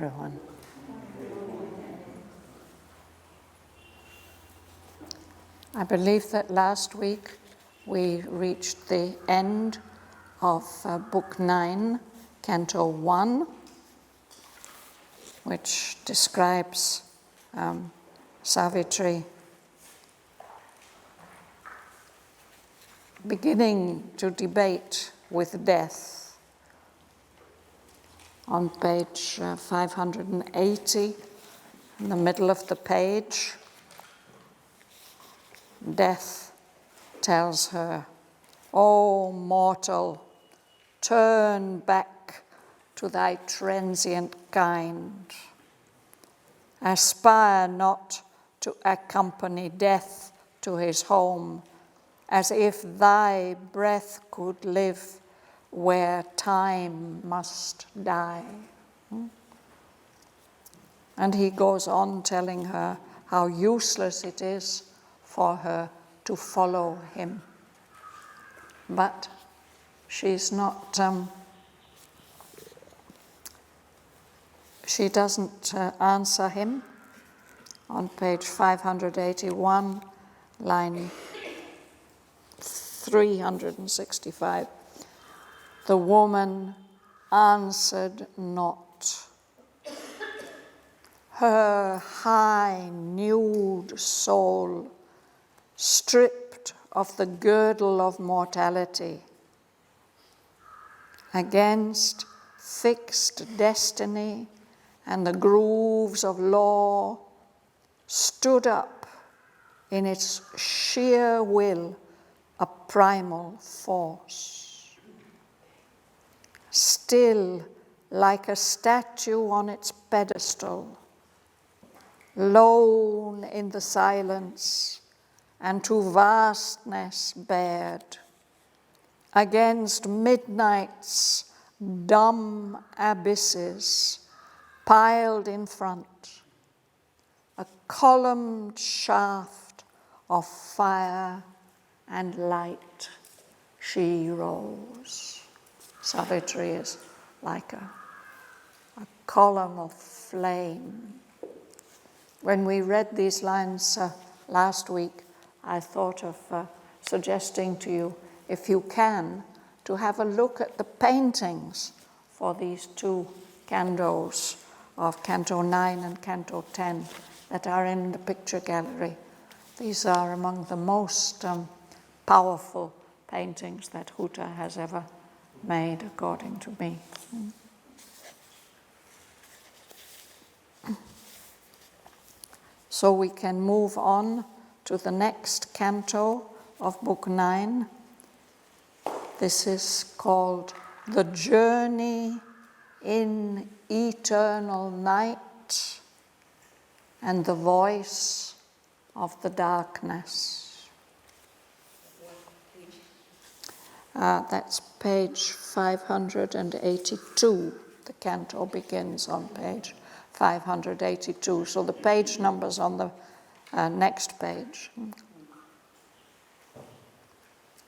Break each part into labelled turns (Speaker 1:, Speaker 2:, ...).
Speaker 1: everyone. I believe that last week we reached the end of Book 9, Canto 1, which describes Savitri beginning to debate with death. On page 580, in the middle of the page, Death tells her, "O mortal, turn back to thy transient kind. Aspire not to accompany death to his home, as if thy breath could live where time must die." And he goes on telling her how useless it is for her to follow him. But she's not, she doesn't answer him. On page 581, line 365, the woman answered not. Her high, nude soul, stripped of the girdle of mortality, against fixed destiny and the grooves of law, stood up in its sheer will, a primal force. Still like a statue on its pedestal, lone in the silence, and to vastness bared, against midnight's dumb abysses piled in front, a columned shaft of fire and light she rose. Savitri is like a column of flame. When we read these lines last week, I thought of suggesting to you, if you can, to have a look at the paintings for these two cantos of Canto 9 and Canto 10 that are in the picture gallery. These are among the most powerful paintings that Huta has ever made, according to me. So we can move on to the next canto of Book 9. This is called The Journey in Eternal Night and the Voice of the Darkness. That's page 582. The canto begins on page 582. So the page number's on the next page.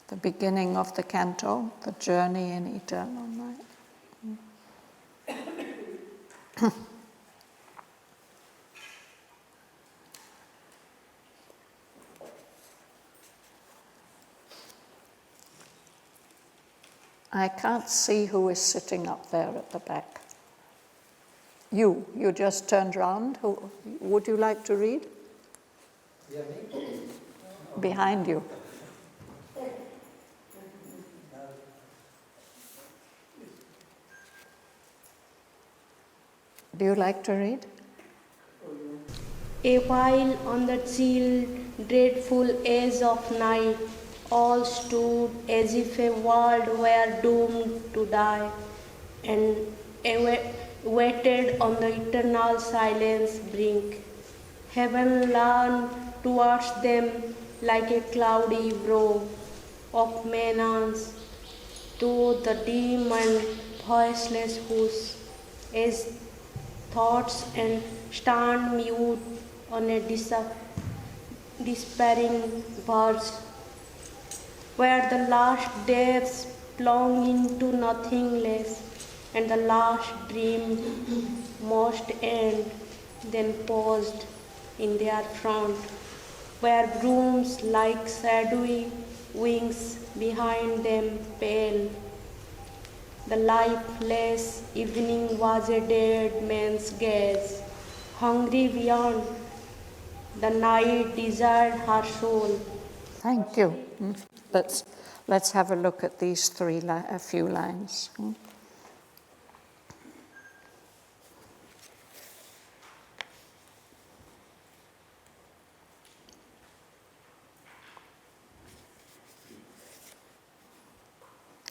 Speaker 1: The beginning of the canto, The Journey in Eternal Night. I can't see who is sitting up there at the back. You just turned round. Would you like to read?
Speaker 2: Yeah, me?
Speaker 1: Behind you. Do you like to read?
Speaker 3: A while on the chill, dreadful edge of night, all stood as if a world were doomed to die, and waited on the eternal silence brink. Heaven leaned towards them like a cloudy brow of menace, though the dim and voiceless whoosh, as thoughts and stand mute on a despairing verge, where the last depths plunge into nothingness, and the last dream must end, then paused in their front, where brooms like shadowy wings behind them pale. The lifeless evening was a dead man's gaze, hungry beyond. The night desired her soul.
Speaker 1: Thank you. Let's have a look at these a few lines.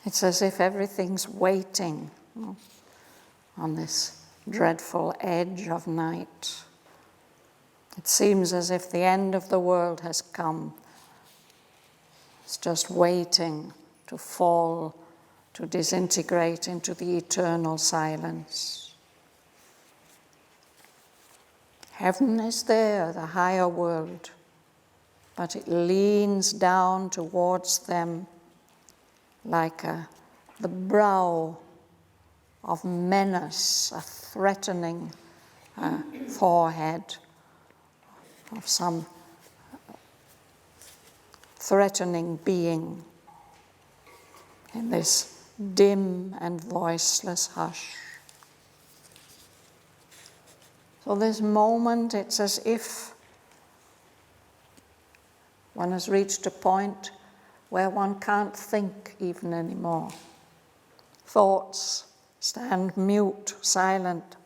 Speaker 1: It's as if everything's waiting on this dreadful edge of night. It seems as if the end of the world has come. It's just waiting to fall, to disintegrate into the eternal silence. Heaven is there, the higher world, but it leans down towards them like the brow of menace, a threatening forehead of some threatening being in this dim and voiceless hush. So this moment, it's as if one has reached a point where one can't think even anymore. Thoughts stand mute, silent,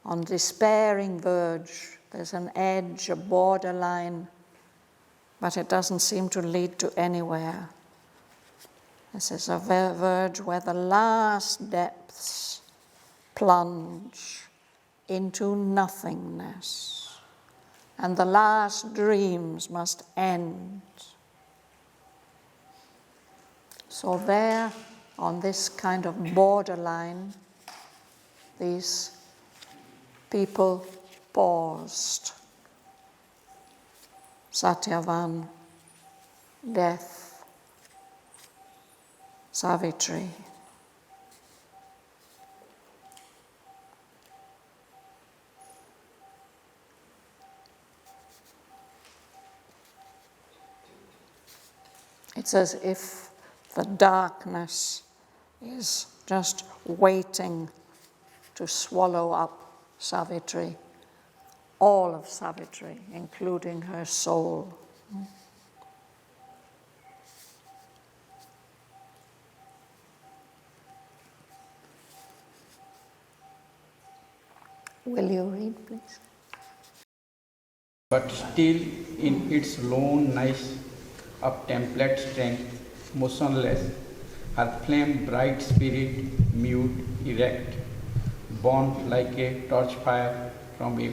Speaker 1: on despairing verge. There's an edge, a borderline, but it doesn't seem to lead to anywhere. This is a verge where the last depths plunge into nothingness, and the last dreams must end. So there, on this kind of borderline, these people paused. Satyavan, death, Savitri. It's as if the darkness is just waiting to swallow up Savitri, all of Savitri, including her soul. Will you read, please?
Speaker 4: But still in its lone niche of template strength, motionless, her flame bright spirit, mute, erect, born like a torch fire from a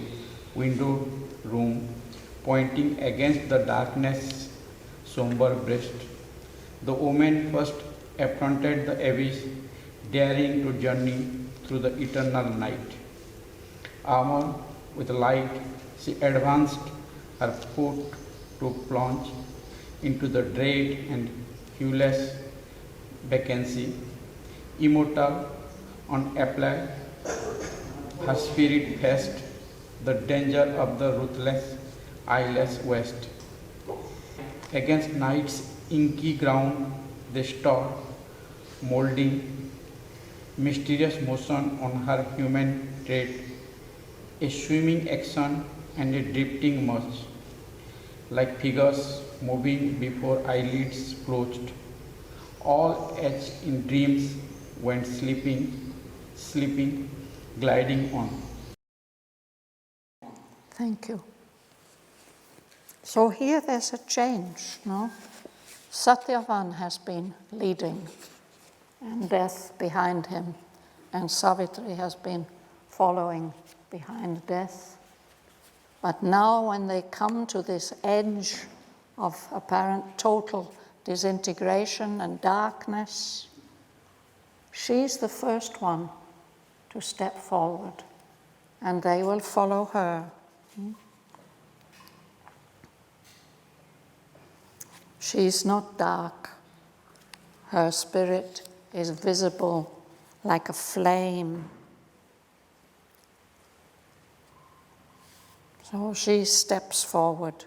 Speaker 4: windowed room, pointing against the darkness' somber breast. The woman first affronted the abyss, daring to journey through the eternal night. Armored with light, she advanced her foot to plunge into the dread and hueless vacancy. Immortal, unapplied, her spirit faced the danger of the ruthless, eyeless west. Against night's inky ground, they stood, molding mysterious motion on her human tread, a swimming action and a drifting march, like figures moving before eyelids closed. All as in dreams went sleeping, gliding on.
Speaker 1: Thank you. So here there's a change, no? Satyavan has been leading, and death behind him, and Savitri has been following behind death. But now when they come to this edge of apparent total disintegration and darkness, she's the first one to step forward, and they will follow her. She's not dark. Her spirit is visible like a flame. So she steps forward.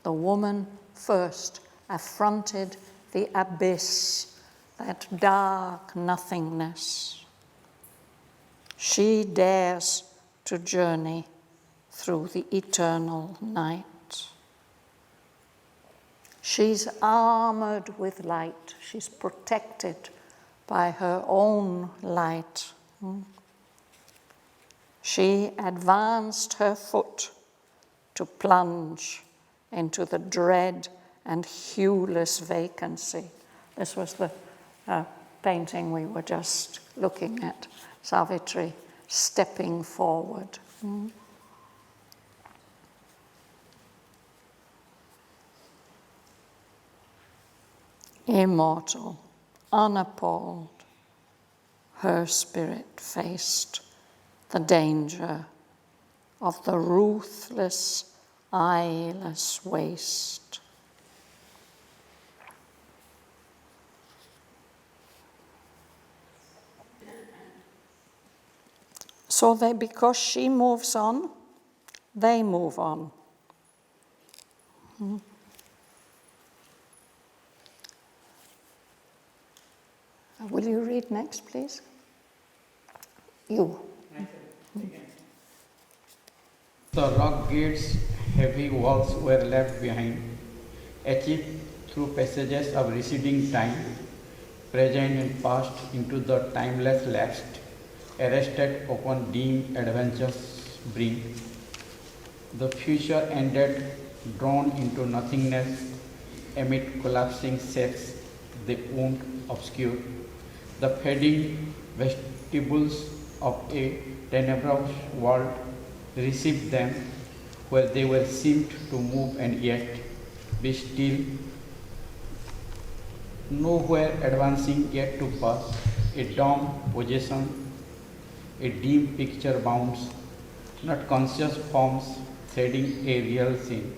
Speaker 1: The woman first affronted the abyss, that dark nothingness. She dares to journey through the eternal night. She's armored with light. She's protected by her own light. She advanced her foot to plunge into the dread and hueless vacancy. This was the painting we were just looking at, Savitri stepping forward. Immortal, unappalled, her spirit faced the danger of the ruthless, eyeless waste. So because she moves on, they move on. Will you read next, please? You.
Speaker 4: The rock gates' heavy walls were left behind, achieved through passages of receding time, present and past into the timeless lapsed, arrested upon dim adventure's brink. The future ended, drawn into nothingness, amid collapsing shapes, the wound obscure. The fading vestibules of a tenebrous world received them, where they were seemed to move and yet be still, nowhere advancing yet to pass, a dumb possession, a dim picture bounds, not conscious forms threading a real scene.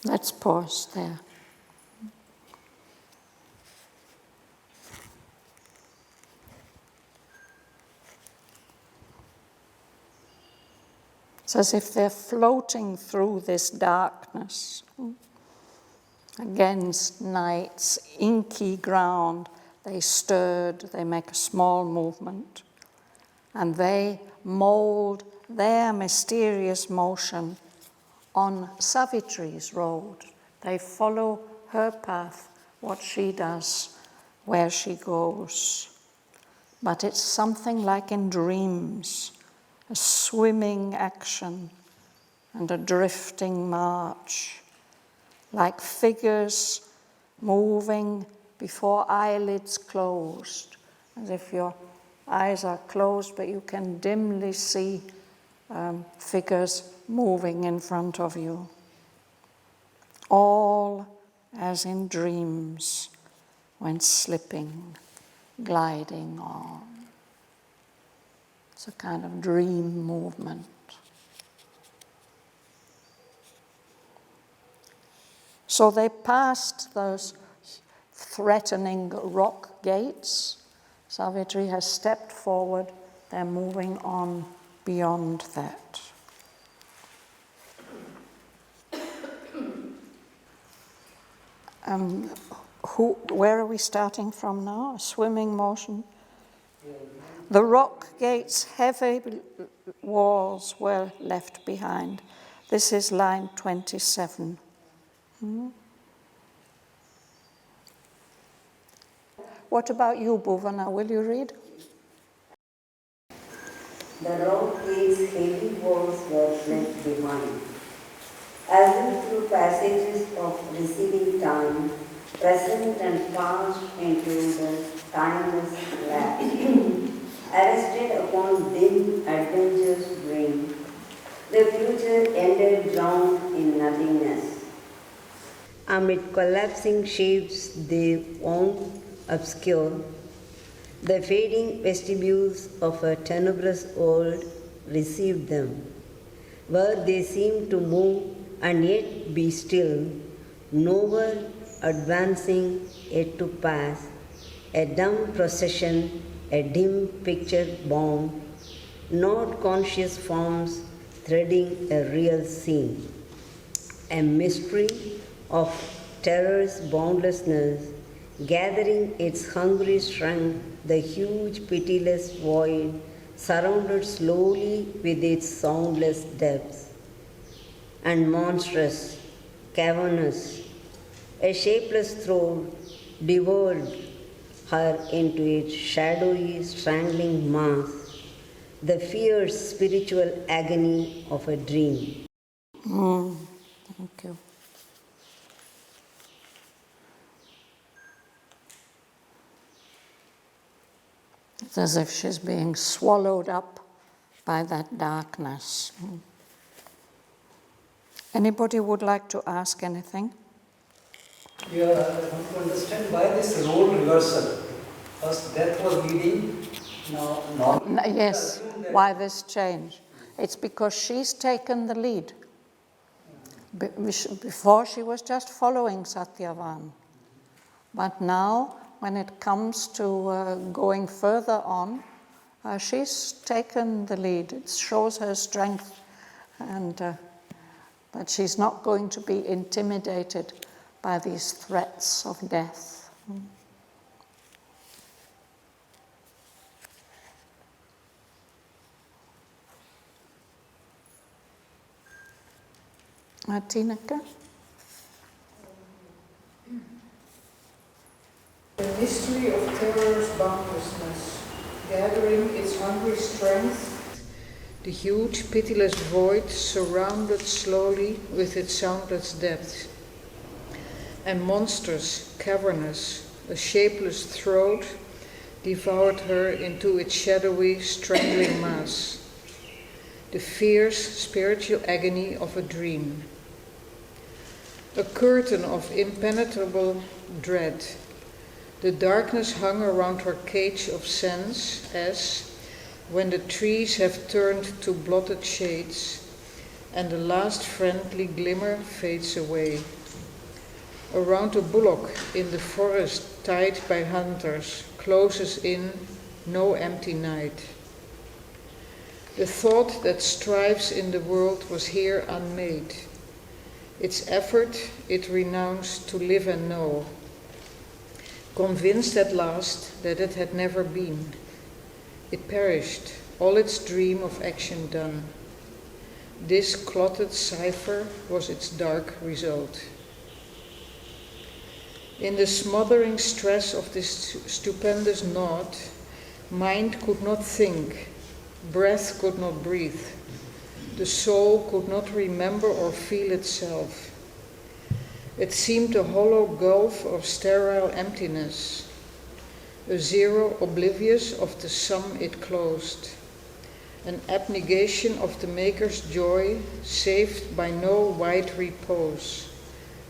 Speaker 1: Let's pause there. It's as if they're floating through this darkness against night's inky ground. They stirred, they make a small movement, and they mold their mysterious motion on Savitri's road. They follow her path, what she does, where she goes. But it's something like in dreams, a swimming action and a drifting march, like figures moving before eyelids closed, as if your eyes are closed, but you can dimly see figures moving in front of you. All as in dreams when slipping, gliding on. It's a kind of dream movement. So they passed those threatening rock gates. Savitri has stepped forward. They're moving on beyond that. Where are we starting from now? A swimming motion. The rock gates' heavy walls were left behind. This is line 27. What about you, Bhavan? Will you read?
Speaker 5: The rock gates' heavy walls were left behind, as if through passages of receding time, present and past into the timeless lapse, arrested upon dim adventure's brink. The future ended drowned in nothingness. Amid collapsing shapes they wound obscure, the fading vestibules of a tenebrous world received them, where they seemed to move and yet be still, nowhere advancing yet to pass, a dumb procession a dim picture bound, not conscious forms threading a real scene. A mystery of terror's boundlessness, gathering its hungry strength, the huge pitiless void surrounded slowly with its soundless depths. And monstrous, cavernous, a shapeless throat devoured her into its shadowy, strangling mass, the fierce spiritual agony of a dream.
Speaker 1: Thank you. It's as if she's being swallowed up by that darkness. Anybody would like to ask anything?
Speaker 2: Yeah, I want to understand why this role reversal. First death was leading, now not.
Speaker 1: Yes, why this change? It's because she's taken the lead. Before she was just following Satyavan. But now, when it comes to going further on, she's taken the lead. It shows her strength, and but she's not going to be intimidated by these threats of death. Tineke?
Speaker 6: The mystery of terror's boundlessness, gathering its hungry strength, the huge pitiless void surrounded slowly with its soundless depths, and monstrous, cavernous, a shapeless throat devoured her into its shadowy, strangling mass, the fierce spiritual agony of a dream. A curtain of impenetrable dread. The darkness hung around her cage of sense as, when the trees have turned to blotted shades, and the last friendly glimmer fades away. Around a bullock in the forest tied by hunters closes in no empty night. The thought that strives in the world was here unmade. Its effort it renounced to live and know, convinced at last that it had never been. It perished, all its dream of action done. This clotted cipher was its dark result. In the smothering stress of this stupendous knot, mind could not think, breath could not breathe, the soul could not remember or feel itself. It seemed a hollow gulf of sterile emptiness, a zero oblivious of the sum it closed, an abnegation of the Maker's joy, saved by no wide repose,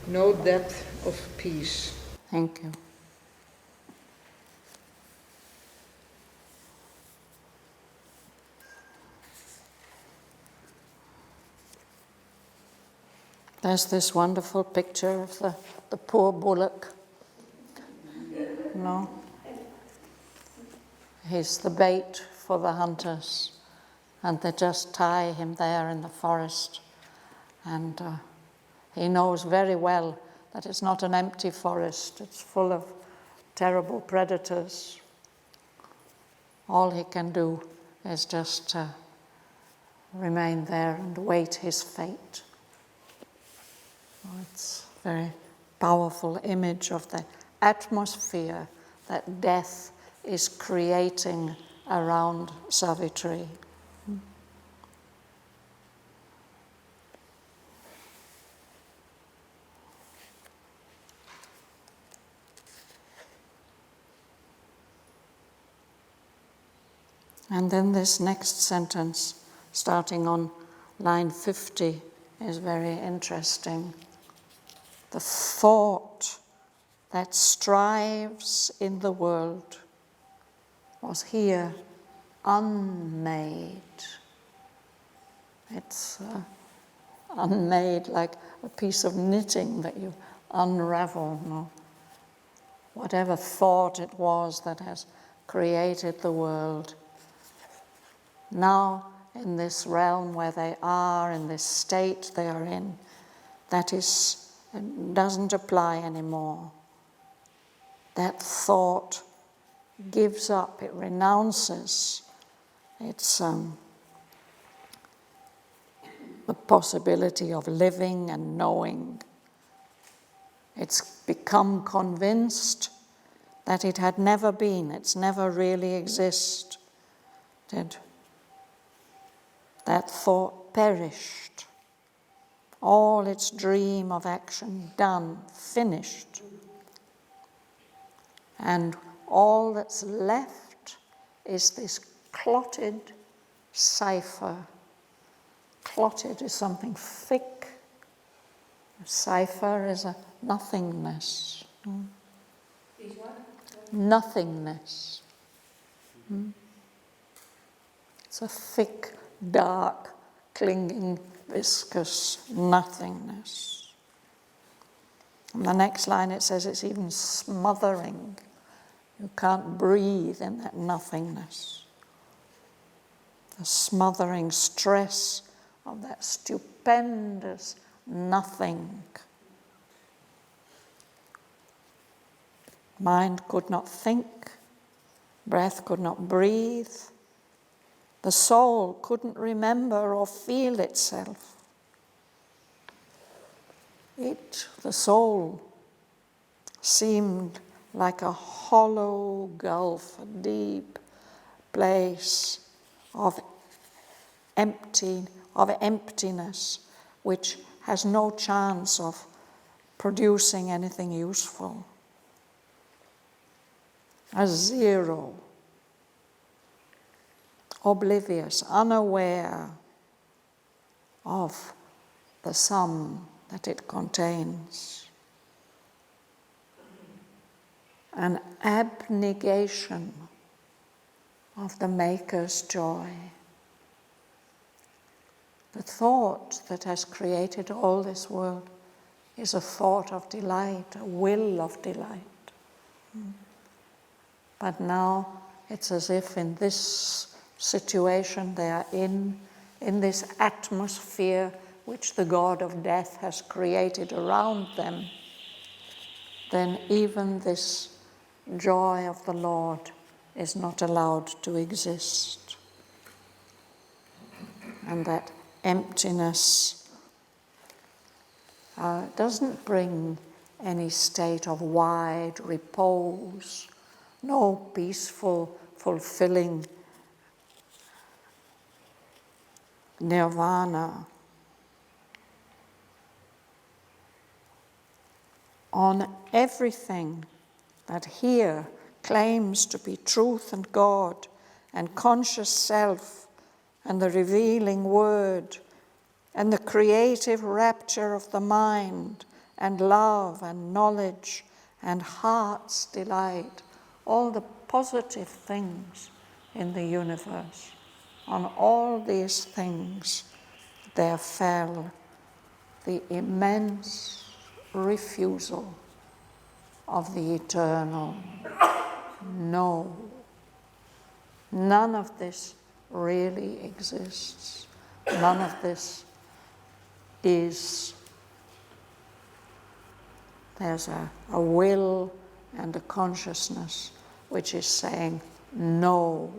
Speaker 6: no depth of peace.
Speaker 1: Thank you. There's this wonderful picture of the poor bullock. No? He's the bait for the hunters, and they just tie him there in the forest. And he knows very well that it's not an empty forest, it's full of terrible predators. All he can do is just remain there and wait his fate. It's a very powerful image of the atmosphere that death is creating around Savitri. And then this next sentence, starting on line 50, is very interesting. The thought that strives in the world was here unmade. It's unmade like a piece of knitting that you unravel. No? Whatever thought it was that has created the world. Now, in this realm where they are, in this state they are in, that doesn't apply anymore. That thought gives up, it renounces its the possibility of living and knowing. It's become convinced that it had never been, it's never really existed. That thought perished. All its dream of action done, finished. And all that's left is this clotted cipher. Clotted is something thick. A cipher is a nothingness.
Speaker 6: Is what?
Speaker 1: Nothingness. It's a thick, dark, clinging, viscous nothingness. On the next line it says it's even smothering. You can't breathe in that nothingness. The smothering stress of that stupendous nothing. Mind could not think, breath could not breathe, the soul couldn't remember or feel itself. The soul, seemed like a hollow gulf, a deep place of emptiness, which has no chance of producing anything useful. A zero, oblivious, unaware of the sum that it contains. An abnegation of the Maker's joy. The thought that has created all this world is a thought of delight, a will of delight. But now it's as if in this situation they are in this atmosphere which the god of death has created around them, then even this joy of the Lord is not allowed to exist. And that emptiness doesn't bring any state of wide repose, no peaceful, fulfilling nirvana. On everything that here claims to be truth and God and conscious self and the revealing word and the creative rapture of the mind and love and knowledge and heart's delight, all the positive things in the universe. On all these things there fell the immense refusal of the eternal. No, none of this really exists. None of this is. There's a will and a consciousness which is saying no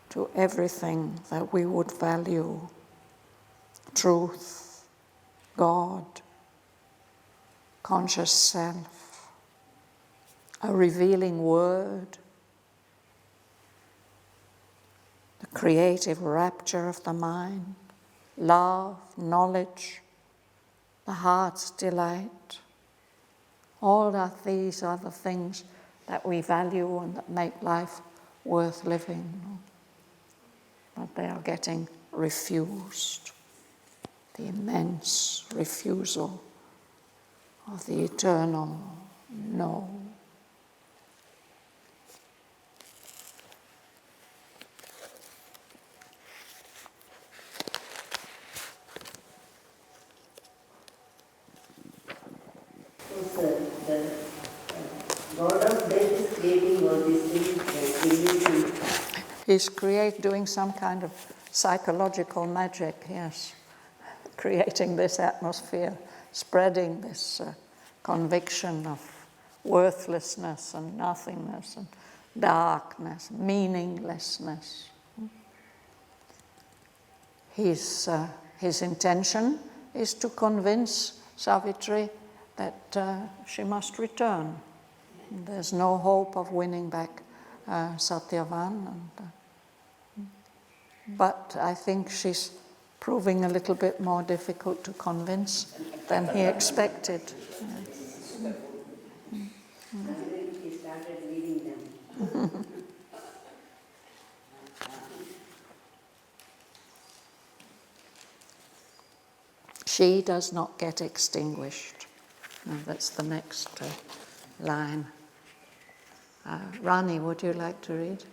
Speaker 1: to everything that we would value. Truth, God, conscious self, a revealing word, the creative rapture of the mind, love, knowledge, the heart's delight. All of these are the things that we value and that make life worth living. But they are getting refused. The immense refusal of the eternal no.
Speaker 5: So, sir, the God of death is creating all these things
Speaker 1: He's doing some kind of psychological magic, yes, creating this atmosphere, spreading this conviction of worthlessness and nothingness and darkness, meaninglessness. His intention is to convince Savitri that she must return. There's no hope of winning back Satyavan. But I think she's proving a little bit more difficult to convince than he expected.
Speaker 5: He started leading them.
Speaker 1: She does not get extinguished. That's the next line. Rani, would you like to read?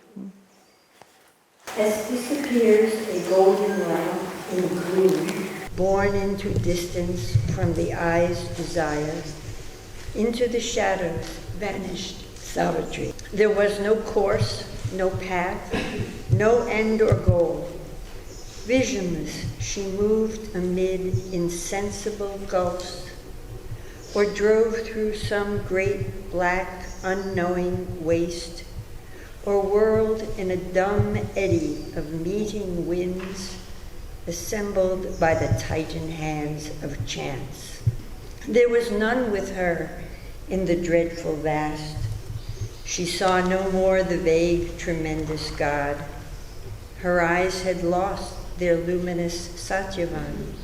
Speaker 5: As disappears a golden lamp in gloom, born into distance from the eye's desires, into the shadows vanished Savitri. There was no course, no path, no end or goal. Visionless, she moved amid insensible gulfs, or drove through some great black unknowing waste, or whirled in a dumb eddy of meeting winds assembled by the titan hands of chance. There was none with her in the dreadful vast. She saw no more the vague, tremendous God. Her eyes had lost their luminous Satyavan.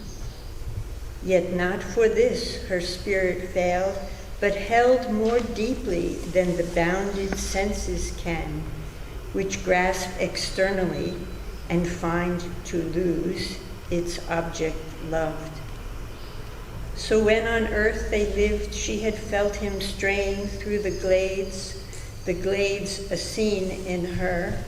Speaker 5: Yet not for this her spirit failed, but held more deeply than the bounded senses can, which grasp externally and find to lose its object loved. So when on earth they lived, she had felt him strain through the glades a scene in her,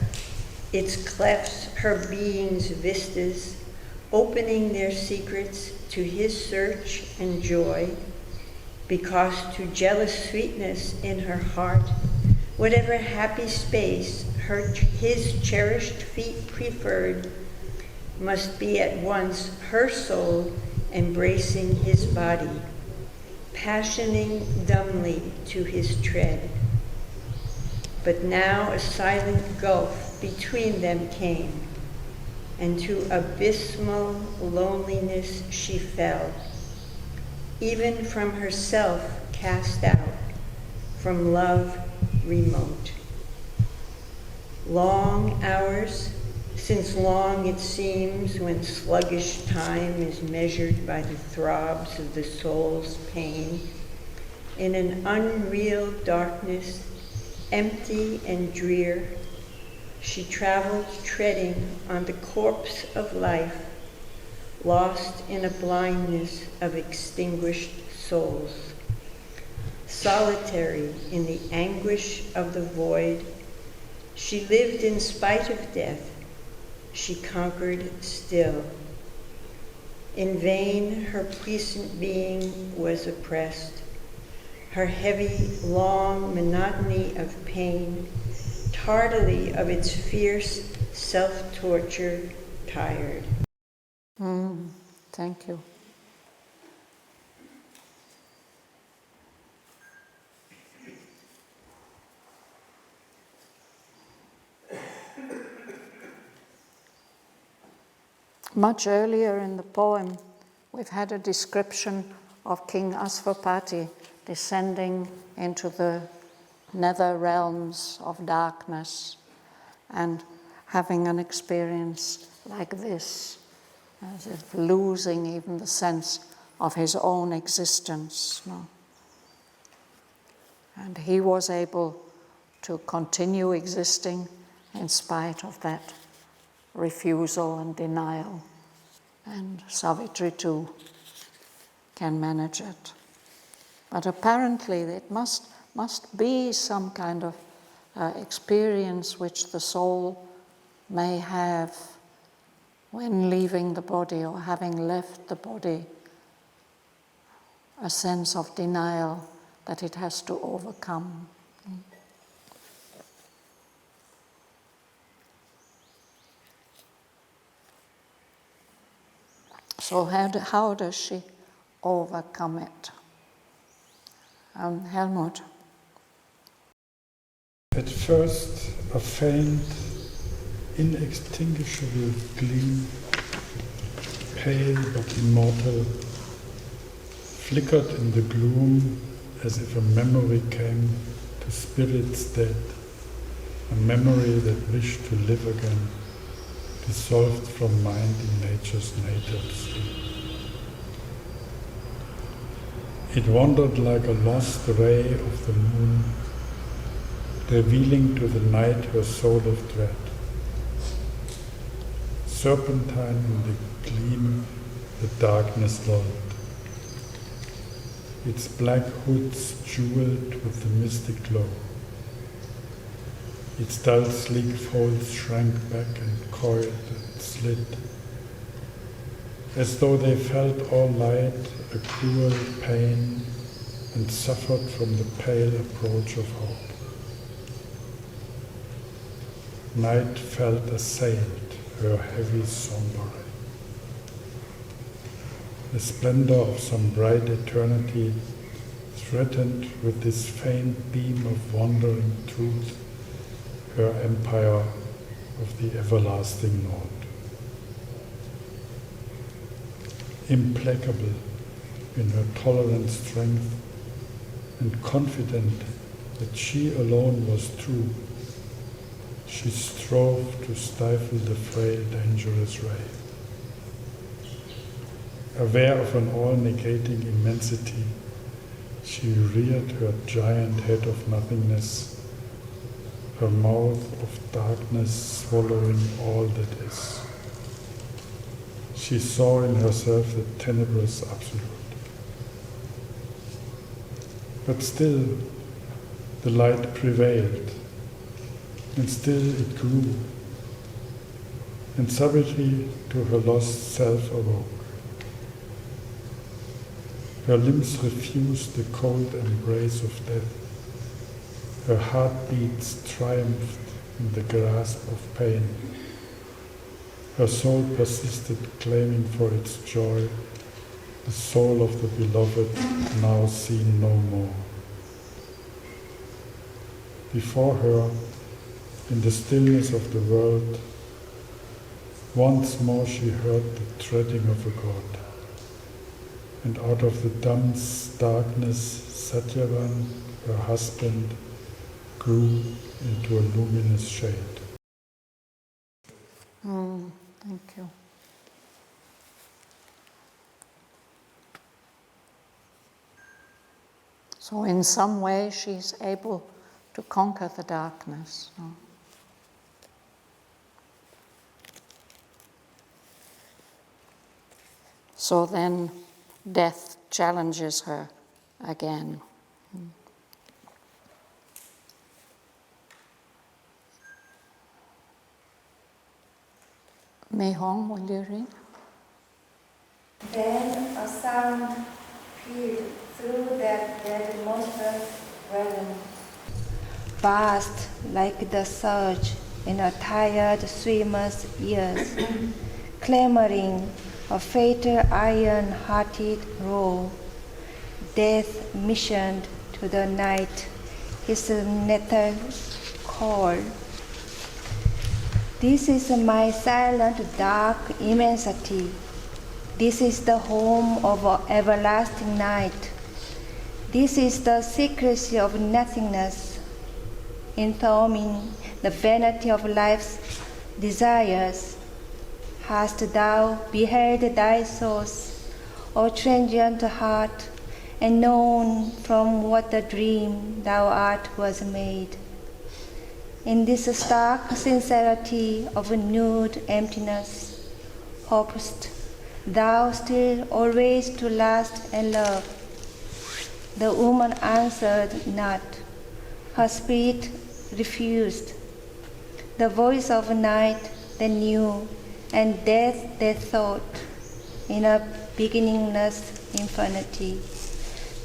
Speaker 5: its clefts her being's vistas, opening their secrets to his search and joy, because to jealous sweetness in her heart, whatever happy space his cherished feet preferred, must be at once her soul embracing his body, passioning dumbly to his tread. But now a silent gulf between them came, and to abysmal loneliness she fell, even from herself cast out, from love remote. Long hours, since long it seems when sluggish time is measured by the throbs of the soul's pain, in an unreal darkness, empty and drear, she traveled treading on the corpse of life, lost in a blindness of extinguished souls. Solitary in the anguish of the void, she lived in spite of death. She conquered still. In vain her puissant being was oppressed. Her heavy, long monotony of pain, tardily of its fierce self-torture, tired.
Speaker 1: Thank you. Much earlier in the poem, we've had a description of King Asvapati descending into the nether realms of darkness and having an experience like this, as if losing even the sense of his own existence. No? And he was able to continue existing in spite of that refusal and denial. And Savitri too can manage it. But apparently it must be some kind of experience which the soul may have when leaving the body or having left the body, a sense of denial that it has to overcome. So how does she overcome it? Helmut.
Speaker 7: At first, a faint, inextinguishable gleam, pale but immortal, flickered in the gloom as if a memory came to spirits dead, a memory that wished to live again, dissolved from mind in nature's native sleep. It wandered like a lost ray of the moon, revealing to the night her soul of dread. Serpentine in the gleam, the darkness lulled. Its black hoods jeweled with the mystic glow. Its dull sleek folds shrank back and coiled and slid, as though they felt all light a cruel pain and suffered from the pale approach of hope. Night felt assailed her heavy sombre ray. The splendor of some bright eternity threatened with this faint beam of wandering truth her empire of the everlasting Lord. Implacable in her tolerant strength and confident that she alone was true, she strove to stifle the frail, dangerous ray. Aware of an all-negating immensity, she reared her giant head of nothingness, her mouth of darkness swallowing all that is. She saw in herself the tenebrous absolute. But still, the light prevailed, and still it grew, and Savitri to her lost self awoke. Her limbs refused the cold embrace of death. Her heartbeats triumphed in the grasp of pain. Her soul persisted, claiming for its joy the soul of the beloved, now seen no more. Before her, in the stillness of the world, once more she heard the treading of a god. And out of the dense darkness, Satyavan, her husband, grew into a luminous shade.
Speaker 1: Thank you. So in some way she's able to conquer the darkness. So then death challenges her again. Mei Hong, will you read?
Speaker 8: Then a sound peered through that dead monstrous realm, vast like the surge in a tired swimmer's ears, clamoring a fatal iron-hearted roar. Death missioned to the night his nether call. This is my silent, dark immensity. This is the home of everlasting night. This is the secrecy of nothingness, entombing the vanity of life's desires. Hast thou beheld thy source, O transient heart, and known from what a dream thou art was made? In this stark sincerity of nude emptiness, hopest thou still always to last and love? The woman answered not, her spirit refused. The voice of night they knew, and death they thought, in a beginningless infinity.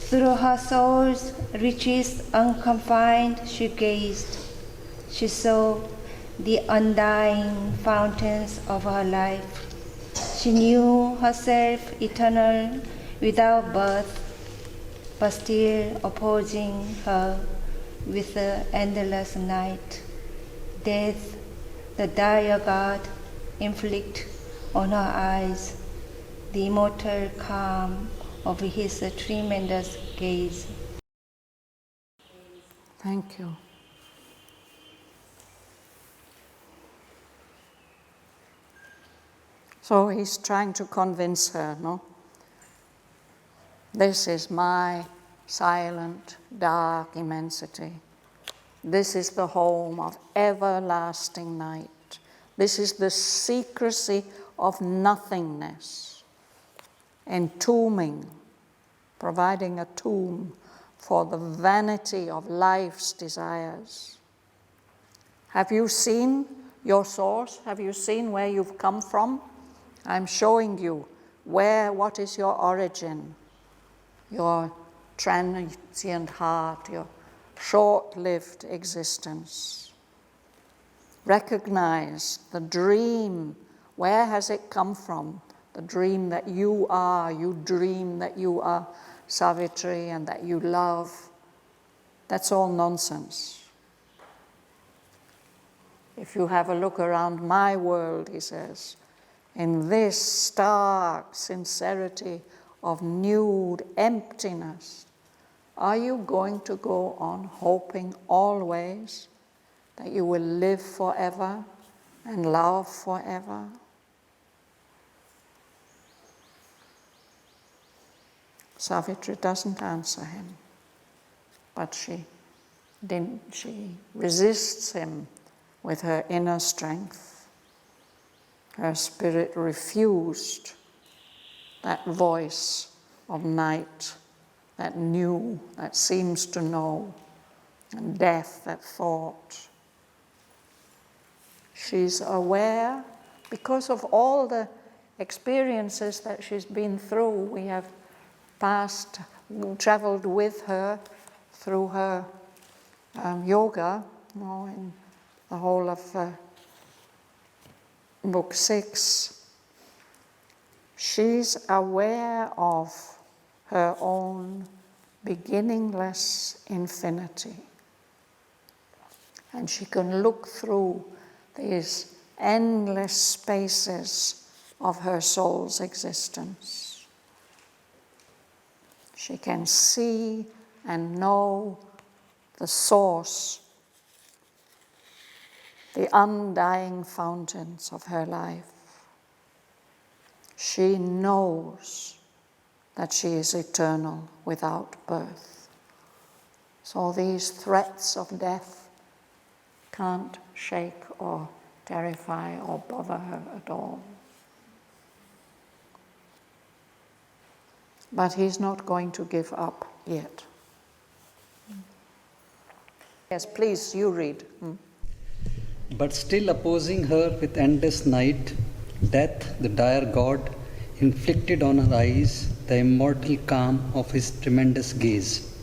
Speaker 8: Through her soul's riches unconfined she gazed. She saw the undying fountains of her life. She knew herself eternal without birth, but still opposing her with the endless night. Death, the dire god, inflict on her eyes the immortal calm of his tremendous gaze.
Speaker 1: Thank you. So he's trying to convince her, no? This is my silent, dark immensity. This is the home of everlasting night. This is the secrecy of nothingness, entombing, providing a tomb for the vanity of life's desires. Have you seen your source? Have you seen where you've come from? I'm showing you what is your origin, your transient heart, your short-lived existence. Recognize the dream. Where has it come from? The dream that you are. You dream that you are Savitri and that you love. That's all nonsense. If you have a look around my world, he says, in this stark sincerity of nude emptiness, are you going to go on hoping always that you will live forever and love forever? Savitri doesn't answer him, but she resists him with her inner strength. Her spirit refused that voice of night that knew, that seems to know, and death that thought. She's aware, because of all the experiences that she's been through, we have traveled with her through her yoga, in the whole of Book 6. She's aware of her own beginningless infinity. And she can look through these endless spaces of her soul's existence. She can see and know the source, the undying fountains of her life. She knows that she is eternal without birth. So these threats of death can't shake or terrify or bother her at all. But he's not going to give up yet. Yes, please, you read.
Speaker 9: But still opposing her with endless night, death, the dire god, inflicted on her eyes the immortal calm of his tremendous gaze.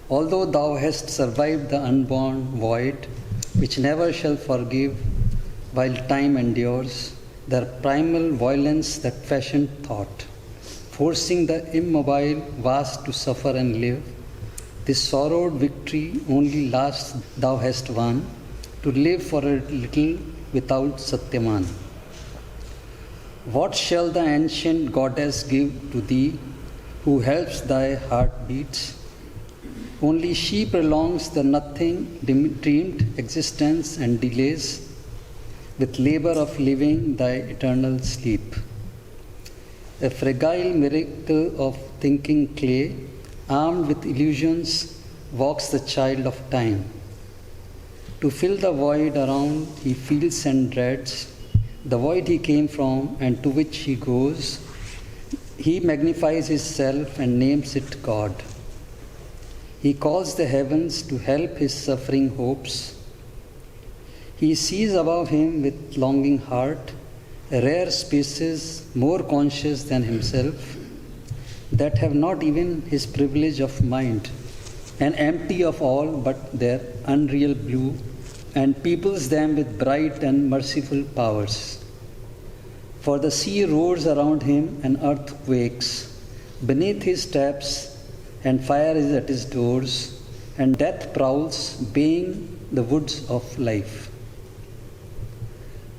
Speaker 9: Although thou hast survived the unborn void, which never shall forgive while time endures, their primal violence that fashioned thought, forcing the immobile vast to suffer and live, this sorrowed victory only last thou hast won, to live for a little without Satyaman. What shall the ancient goddess give to thee, who helps thy heartbeats? Only she prolongs the nothing dreamed existence and delays with labor of living thy eternal sleep. A fragile miracle of thinking clay, armed with illusions, walks the child of time. To fill the void around he feels and dreads, the void he came from and to which he goes. He magnifies his self and names it God. He calls the heavens to help his suffering hopes. He sees above him with longing heart rare spaces more conscious than himself, that have not even his privilege of mind, and empty of all but their unreal blue, and peoples them with bright and merciful powers. For the sea roars around him and earth quakes beneath his steps, and fire is at his doors, and death prowls, baying the woods of life.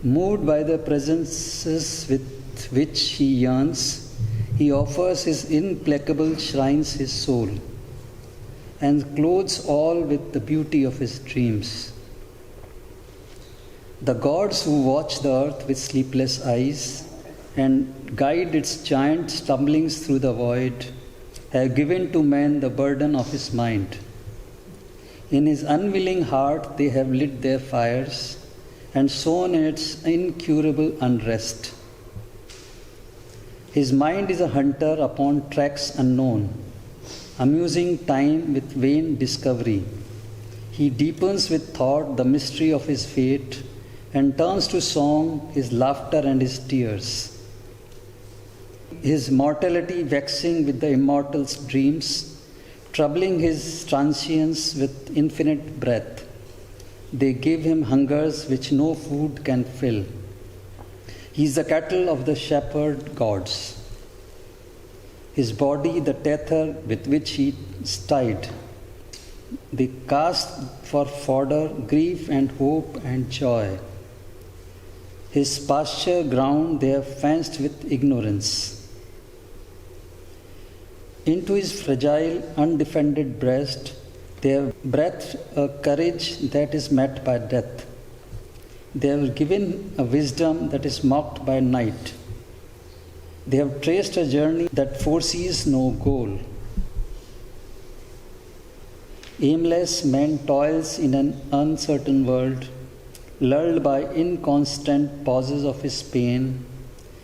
Speaker 9: Moved by the presences with which he yearns, he offers his implacable shrines his soul, and clothes all with the beauty of his dreams. The gods who watch the earth with sleepless eyes and guide its giant stumblings through the void have given to man the burden of his mind. In his unwilling heart they have lit their fires and sown in its incurable unrest. His mind is a hunter upon tracks unknown, amusing time with vain discovery. He deepens with thought the mystery of his fate and turns to song his laughter and his tears. His mortality vexing with the immortal's dreams, troubling his transience with infinite breath. They give him hungers which no food can fill. He is the cattle of the shepherd gods. His body the tether with which he is tied. They cast for fodder grief and hope and joy. His pasture ground they have fenced with ignorance. Into his fragile, undefended breast, they have breathed a courage that is met by death. They have given a wisdom that is mocked by night. They have traced a journey that foresees no goal. Aimless man toils in an uncertain world, lulled by inconstant pauses of his pain,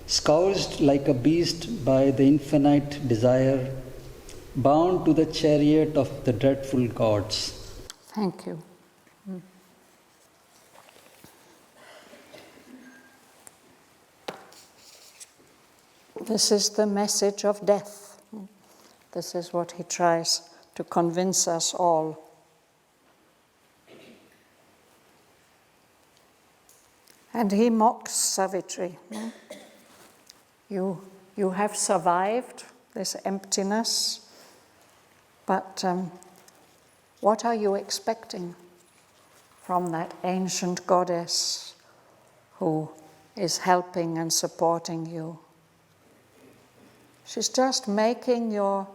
Speaker 9: scourged like a beast by the infinite desire, bound to the chariot of the dreadful gods.
Speaker 1: Thank you. This is the message of death. This is what he tries to convince us all. And he mocks Savitri. You have survived this emptiness, but what are you expecting from that ancient goddess who is helping and supporting you? She's just making your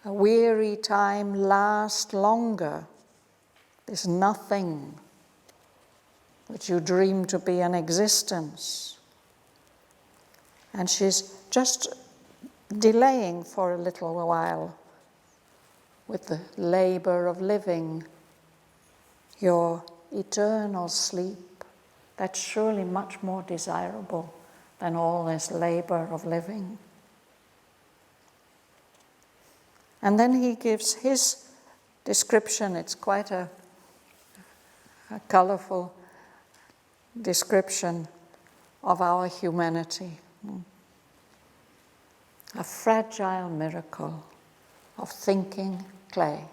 Speaker 1: weary time last longer. There's nothing that you dream to be an existence. And she's just delaying for a little while with the labor of living your eternal sleep. That's surely much more desirable than all this labor of living. And then he gives his description. It's quite a colorful description of our humanity. A fragile miracle of thinking clay,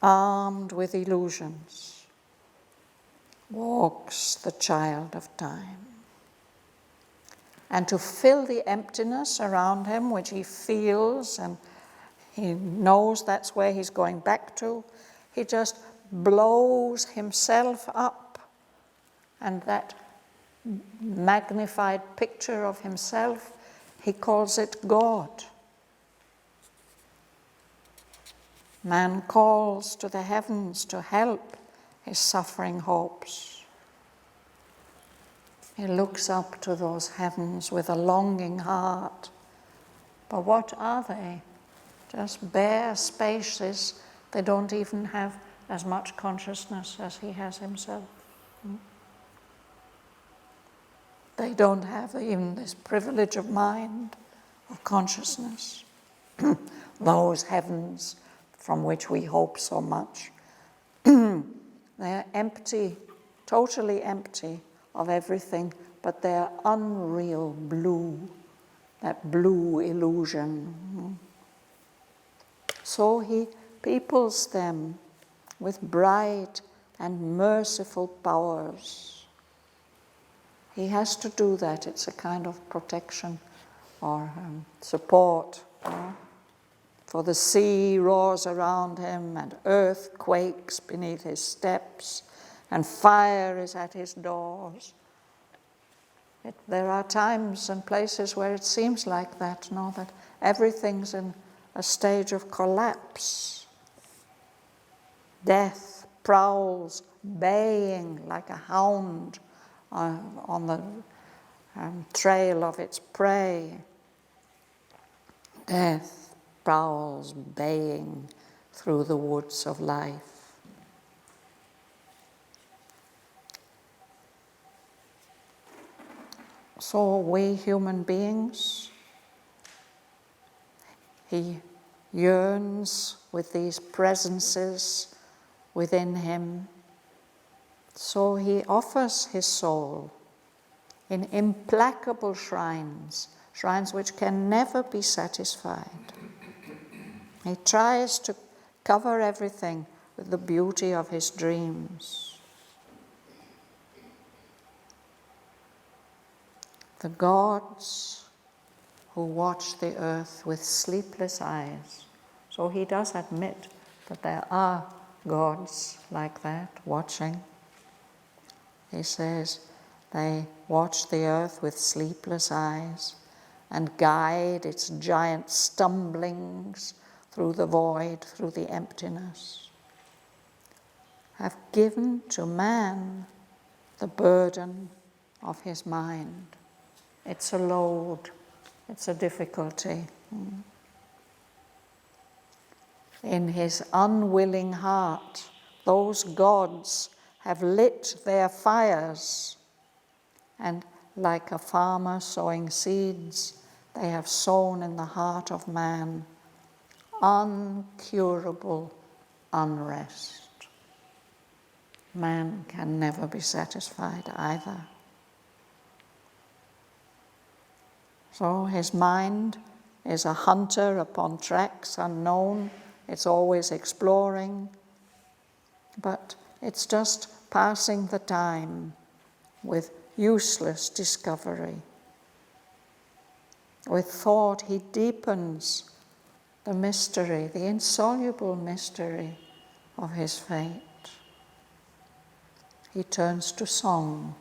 Speaker 1: armed with illusions, walks the child of time. And to fill the emptiness around him, which he feels and he knows that's where he's going back to, he just blows himself up. And that magnified picture of himself, he calls it God. Man calls to the heavens to help his suffering hopes. He looks up to those heavens with a longing heart. But what are they? Just bare spaces. They don't even have as much consciousness as he has himself. They don't have even this privilege of mind, of consciousness. Those heavens from which we hope so much. They are empty, totally empty of everything, but they are unreal blue, that blue illusion. So he peoples them with bright and merciful powers. He has to do that. It's a kind of protection or support. For the sea roars around him, and earth quakes beneath his steps, and fire is at his doors. There are times and places where it seems like that, that everything's in a stage of collapse. Death prowls, baying like a hound on the trail of its prey. Death prowls, baying through the woods of life. So we human beings, he yearns with these presences within him. So he offers his soul in implacable shrines, shrines which can never be satisfied. He tries to cover everything with the beauty of his dreams. The gods who watch the earth with sleepless eyes. So he does admit that there are gods like that watching. He says they watch the earth with sleepless eyes and guide its giant stumblings through the void, through the emptiness. Have given to man the burden of his mind. It's a load, it's a difficulty. In his unwilling heart, those gods have lit their fires, and like a farmer sowing seeds, they have sown in the heart of man uncurable unrest. Man can never be satisfied either. So his mind is a hunter upon tracks unknown. It's always exploring, but it's just passing the time with useless discovery. With thought, he deepens the mystery, the insoluble mystery of his fate. He turns to song,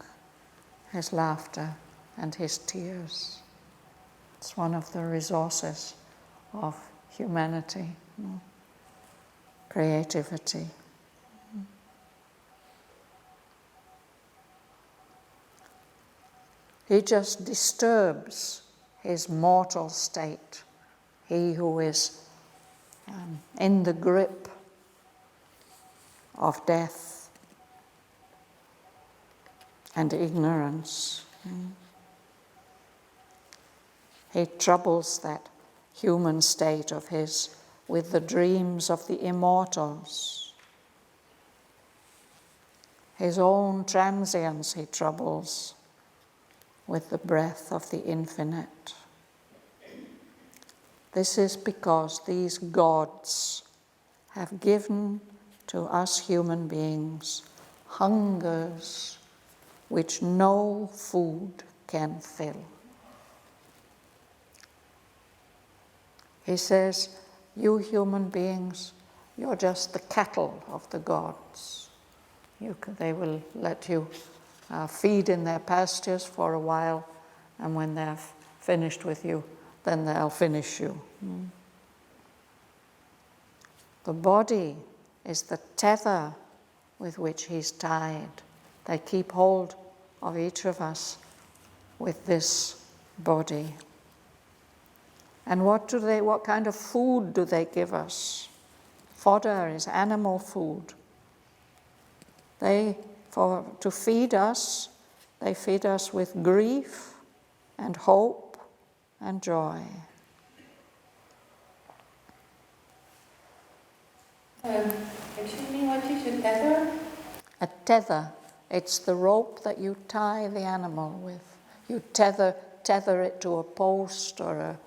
Speaker 1: his laughter and his tears. It's one of the resources of humanity, creativity. He just disturbs his mortal state, he who is in the grip of death and ignorance. He troubles that human state of his with the dreams of the immortals. His own transience he troubles with the breath of the infinite. This is because these gods have given to us human beings hungers which no food can fill. He says, you human beings, you're just the cattle of the gods. They will let you feed in their pastures for a while, and when they're finished with you, then they'll finish you. The body is the tether with which he's tied. They keep hold of each of us with this body. And what kind of food do they give us? Fodder is animal food. To feed us, they feed us with grief and hope and joy.
Speaker 3: Excuse me, what is a tether?
Speaker 1: A tether, it's the rope that you tie the animal with. You tether it to a post or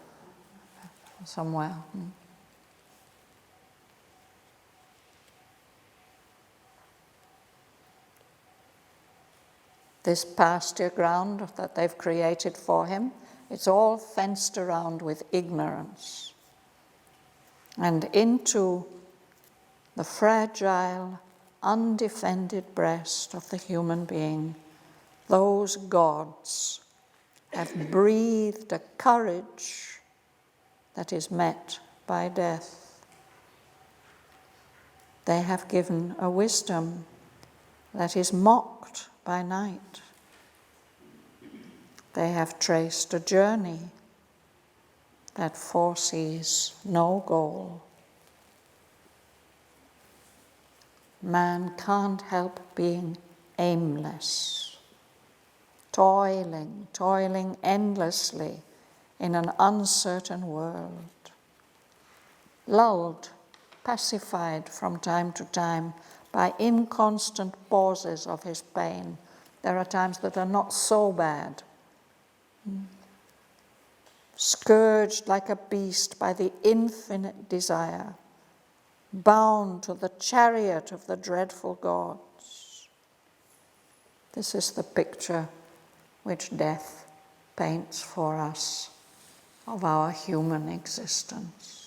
Speaker 1: somewhere. This pasture ground that they've created for him, it's all fenced around with ignorance. And into the fragile, undefended breast of the human being, those gods have breathed a courage that is met by death. They have given a wisdom that is mocked by night. They have traced a journey that foresees no goal. Man can't help being aimless, toiling endlessly in an uncertain world, lulled, pacified from time to time by inconstant pauses of his pain. There are times that are not so bad. Scourged like a beast by the infinite desire, bound to the chariot of the dreadful gods. This is the picture which death paints for us of our human existence.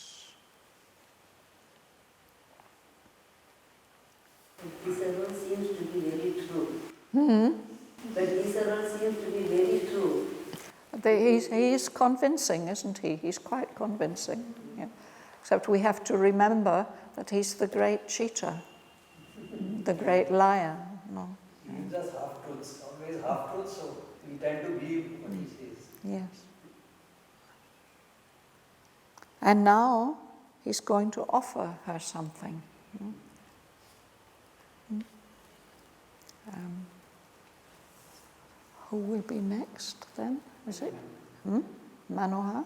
Speaker 5: This all seems to be very true. But this all seems to be very true.
Speaker 1: He's convincing, isn't he? He's quite convincing. Yeah. Except we have to remember that he's the great cheater, the great liar. No.
Speaker 2: He gives us half-truths, always half-truths, so we tend to believe what he says.
Speaker 1: Yes. And now he's going to offer her something. Who will be next then? Is it? Manohar?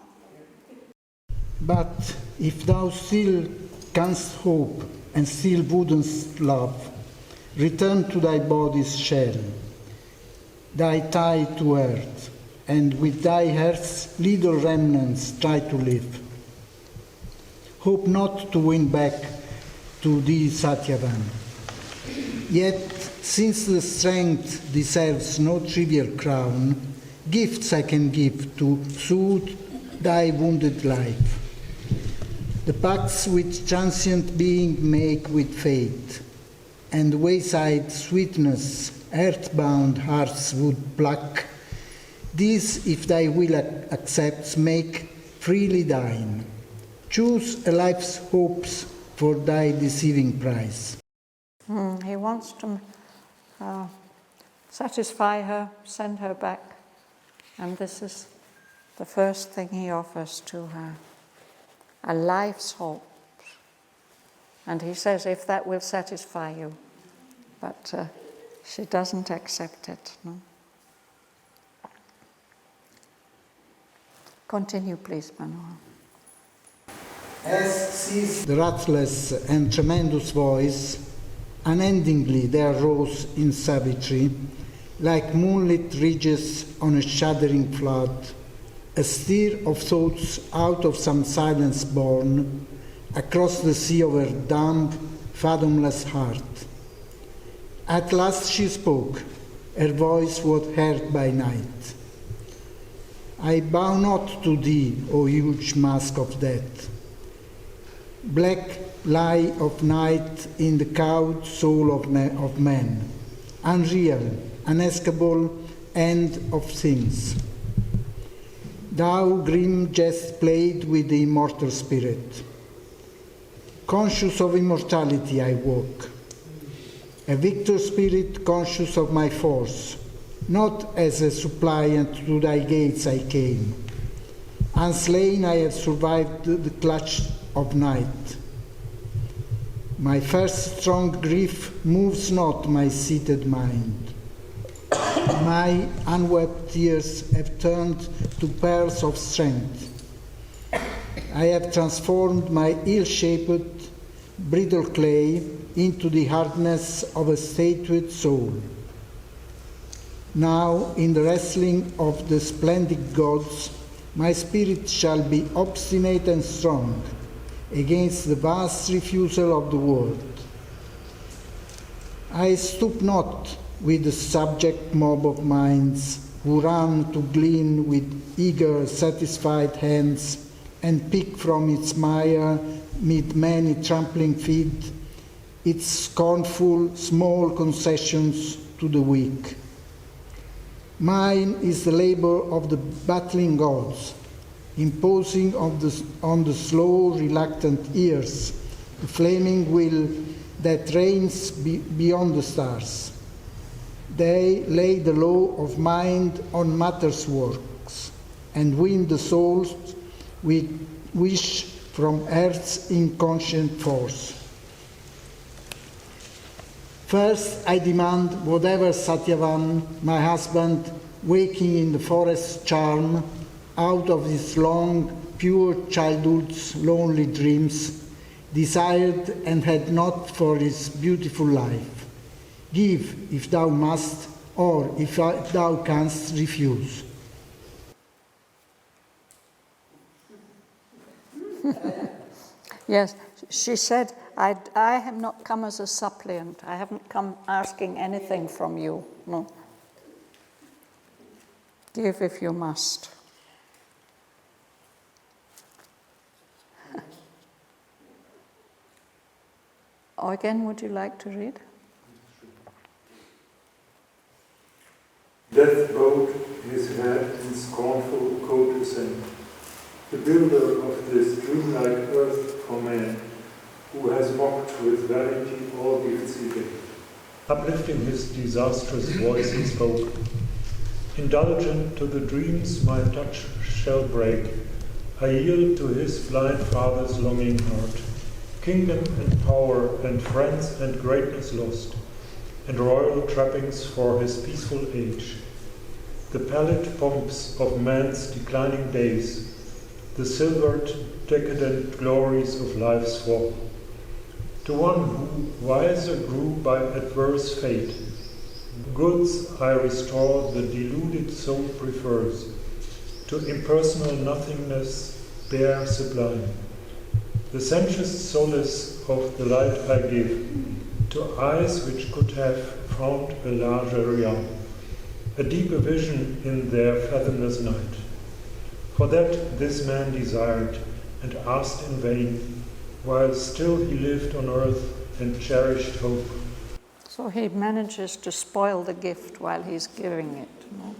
Speaker 10: But if thou still canst hope and still wouldst love, return to thy body's shell, thy tie to earth, and with thy heart's little remnants try to live. Hope not to win back to thee Satyavan. Yet, since the strength deserves no trivial crown, gifts I can give to soothe thy wounded life. The pacts which transient being make with fate, and wayside sweetness earthbound hearts would pluck, these, if thy will accepts, make freely thine. Choose a life's hopes for thy deceiving price.
Speaker 1: He wants to satisfy her, send her back, and this is the first thing he offers to her, a life's hope. And he says, if that will satisfy you, but she doesn't accept it. No? Continue, please, Manohar.
Speaker 10: As ceased the ruthless and tremendous voice, unendingly there rose in Savitri, like moonlit ridges on a shuddering flood, a stir of thoughts out of some silence born, across the sea of her dumb, fathomless heart. At last she spoke, her voice was heard by night. I bow not to thee, O huge mask of death. Black lie of night in the cowed soul of man, unreal, unescapable end of things. Thou grim jest played with the immortal spirit. Conscious of immortality I woke, a victor spirit conscious of my force. Not as a suppliant to thy gates I came. Unslain I have survived the clutch of night. My first strong grief moves not my seated mind. My unwept tears have turned to pearls of strength. I have transformed my ill-shaped, brittle clay into the hardness of a statued soul. Now, in the wrestling of the splendid gods, my spirit shall be obstinate and strong against the vast refusal of the world. I stoop not with a subject mob of minds who run to glean with eager, satisfied hands and pick from its mire, mid many trampling feet, its scornful small concessions to the weak. Mine is the labor of the battling gods, imposing on the slow, reluctant ears the flaming will that reigns beyond the stars. They lay the law of mind on matter's works and win the souls with wish from earth's inconscient force. First, I demand whatever Satyavan, my husband, waking in the forest's charm, out of his long, pure childhood's lonely dreams, desired and had not for his beautiful life. Give, if thou must, or if thou canst, refuse.
Speaker 1: Yes, she said, I have not come as a suppliant. I haven't come asking anything from you. No. Give if you must. Again, would you like to read?
Speaker 7: Death bowed his head in scornful courtesy, the builder of this dreamlike earth for man, who has mocked with vanity all gifts he gave. Uplifting his disastrous voice he spoke, indulgent to the dreams my touch shall break, I yield to his blind father's longing heart, kingdom and power and friends and greatness lost, and royal trappings for his peaceful age, the pallid pomps of man's declining days, the silvered decadent glories of life's fall. To one who wiser grew by adverse fate, goods I restore the deluded soul prefers, to impersonal nothingness bare sublime. The sensuous solace of the light I give to eyes which could have found a larger realm, a deeper vision in their fathomless night. For that this man desired and asked in vain, while still he lived on earth and cherished hope.
Speaker 1: So he manages to spoil the gift while he's giving it. No?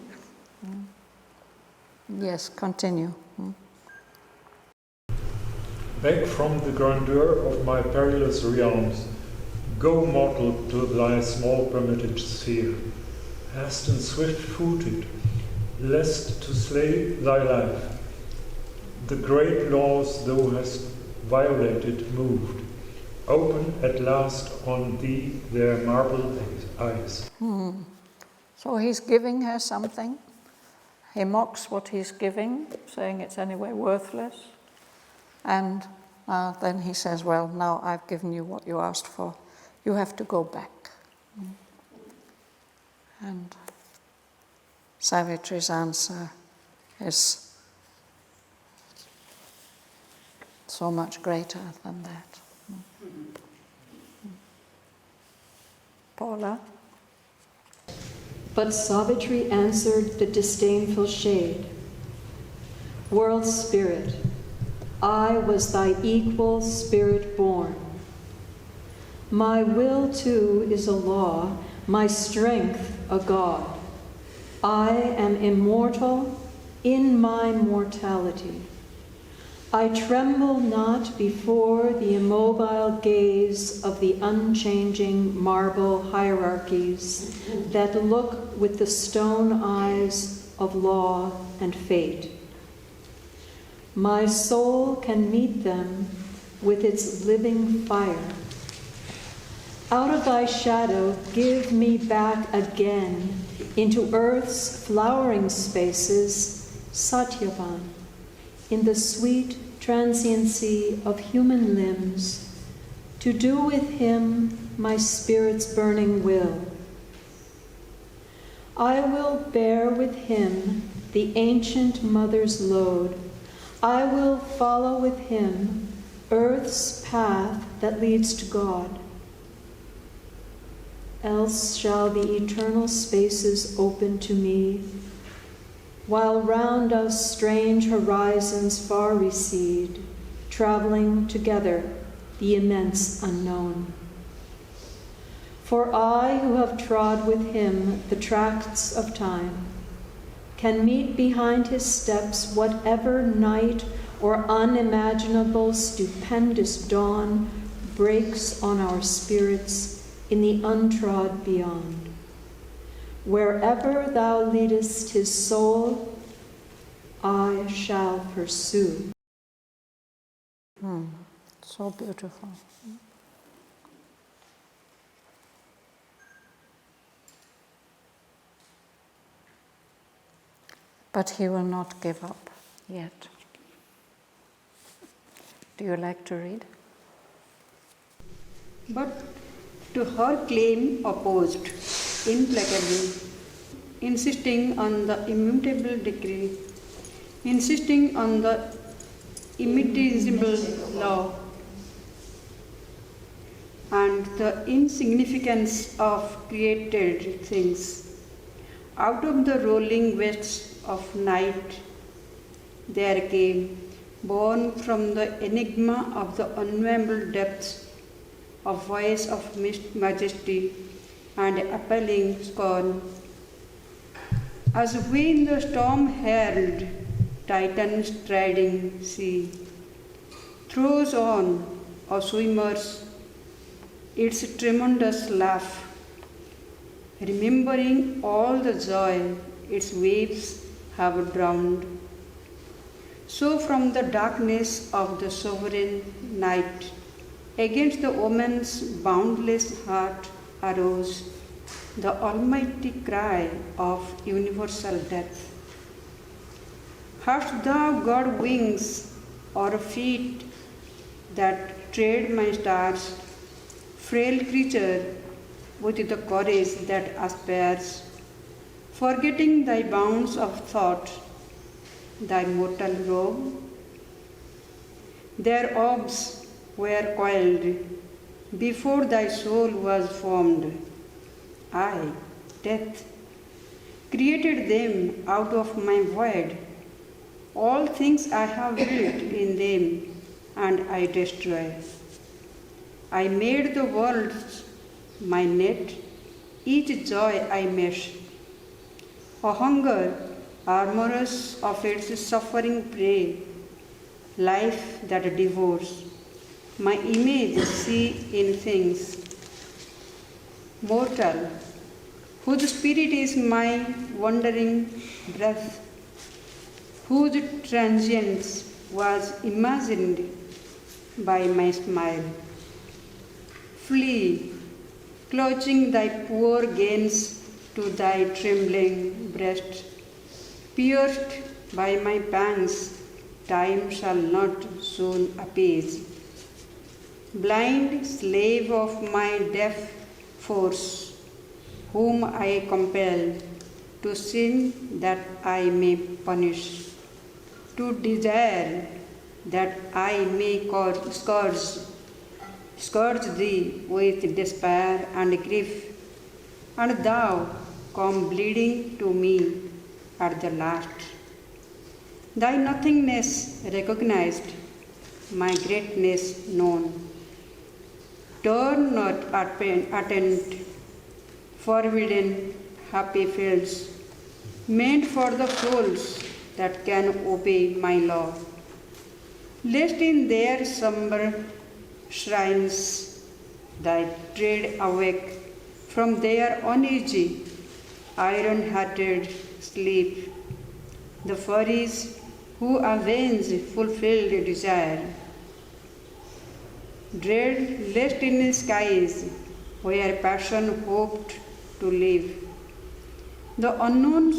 Speaker 1: Yes, continue.
Speaker 7: Back from the grandeur of my perilous realms, go mortal to thy small permitted sphere, hast and swift-footed, lest to slay thy life. The great laws thou hast violated moved, open at last on thee their marble eyes.
Speaker 1: So he's giving her something. He mocks what he's giving, saying it's anyway worthless. And then he says, well, now I've given you what you asked for. You have to go back. And Savitri's answer is so much greater than that. Paula?
Speaker 11: But Savitri answered the disdainful shade, World Spirit, I was thy equal spirit born. My will too is a law, my strength a god. I am immortal in my mortality. I tremble not before the immobile gaze of the unchanging marble hierarchies that look with the stone eyes of law and fate. My soul can meet them with its living fire. Out of thy shadow, give me back again into earth's flowering spaces, Satyavan, in the sweet transiency of human limbs, to do with him my spirit's burning will. I will bear with him the ancient mother's load. I will follow with him earth's path that leads to God. else shall the eternal spaces open to me, while round us strange horizons far recede, traveling together the immense unknown. For I, who have trod with him the tracts of time, can meet behind his steps whatever night or unimaginable stupendous dawn breaks on our spirits in the untrod beyond. Wherever thou leadest his soul, I shall pursue.
Speaker 1: So beautiful. But he will not give up yet. Do you like to read?
Speaker 12: But to her claim opposed, implacably, insisting on the immutable decree, insisting on the immutable law, and the insignificance of created things. Out of the rolling wastes of night there came, born from the enigma of the unknowable depths, a voice of majesty and appalling scorn. As when the storm herald, Titan striding sea, throws on a swimmer's its tremendous laugh, remembering all the joy its waves have drowned. So from the darkness of the sovereign night, against the woman's boundless heart arose the almighty cry of universal death. Hast thou got wings or feet that tread my stars, frail creature with the courage that aspires, forgetting thy bounds of thought, thy mortal robe? Their orbs were coiled before thy soul was formed. I, death, created them out of my void. All things I have built in them, and I destroy. I made the worlds my net, each joy I mesh. A hunger, armorous of its suffering prey, life that devours. My image see in things. Mortal, whose spirit is my wandering breath, whose transience was imagined by my smile. Flee, clutching thy poor gains to thy trembling breast. Pierced by my pangs, time shall not soon appease. Blind slave of my deaf force, whom I compel to sin that I may punish, to desire that I may scourge thee with despair and grief, and thou come bleeding to me at the last. Thy nothingness recognized, my greatness known. Turn not attend forbidden happy fields, meant for the souls that can obey my law. Lest in their somber shrines thy tread awake from their uneasy, iron-hearted sleep, the furies who avenge fulfilled desire. Dread lest in skies where passion hoped to live, the unknown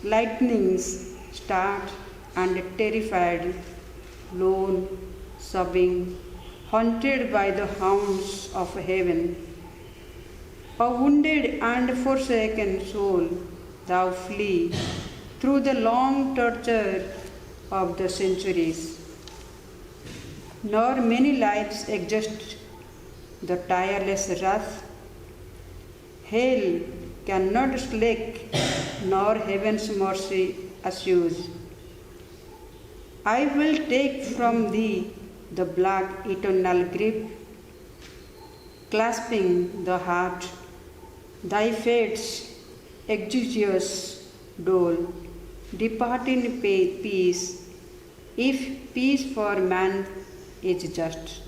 Speaker 12: lightnings start and terrified, lone, sobbing, haunted by the hounds of heaven. A wounded and forsaken soul, thou flee through the long torture of the centuries. Nor many lives exist the tireless wrath Hell cannot slake, nor heaven's mercy assuage. I will take from thee the black eternal grip, clasping the heart, thy fate's exiguous dole. Depart in peace, if peace for man is just.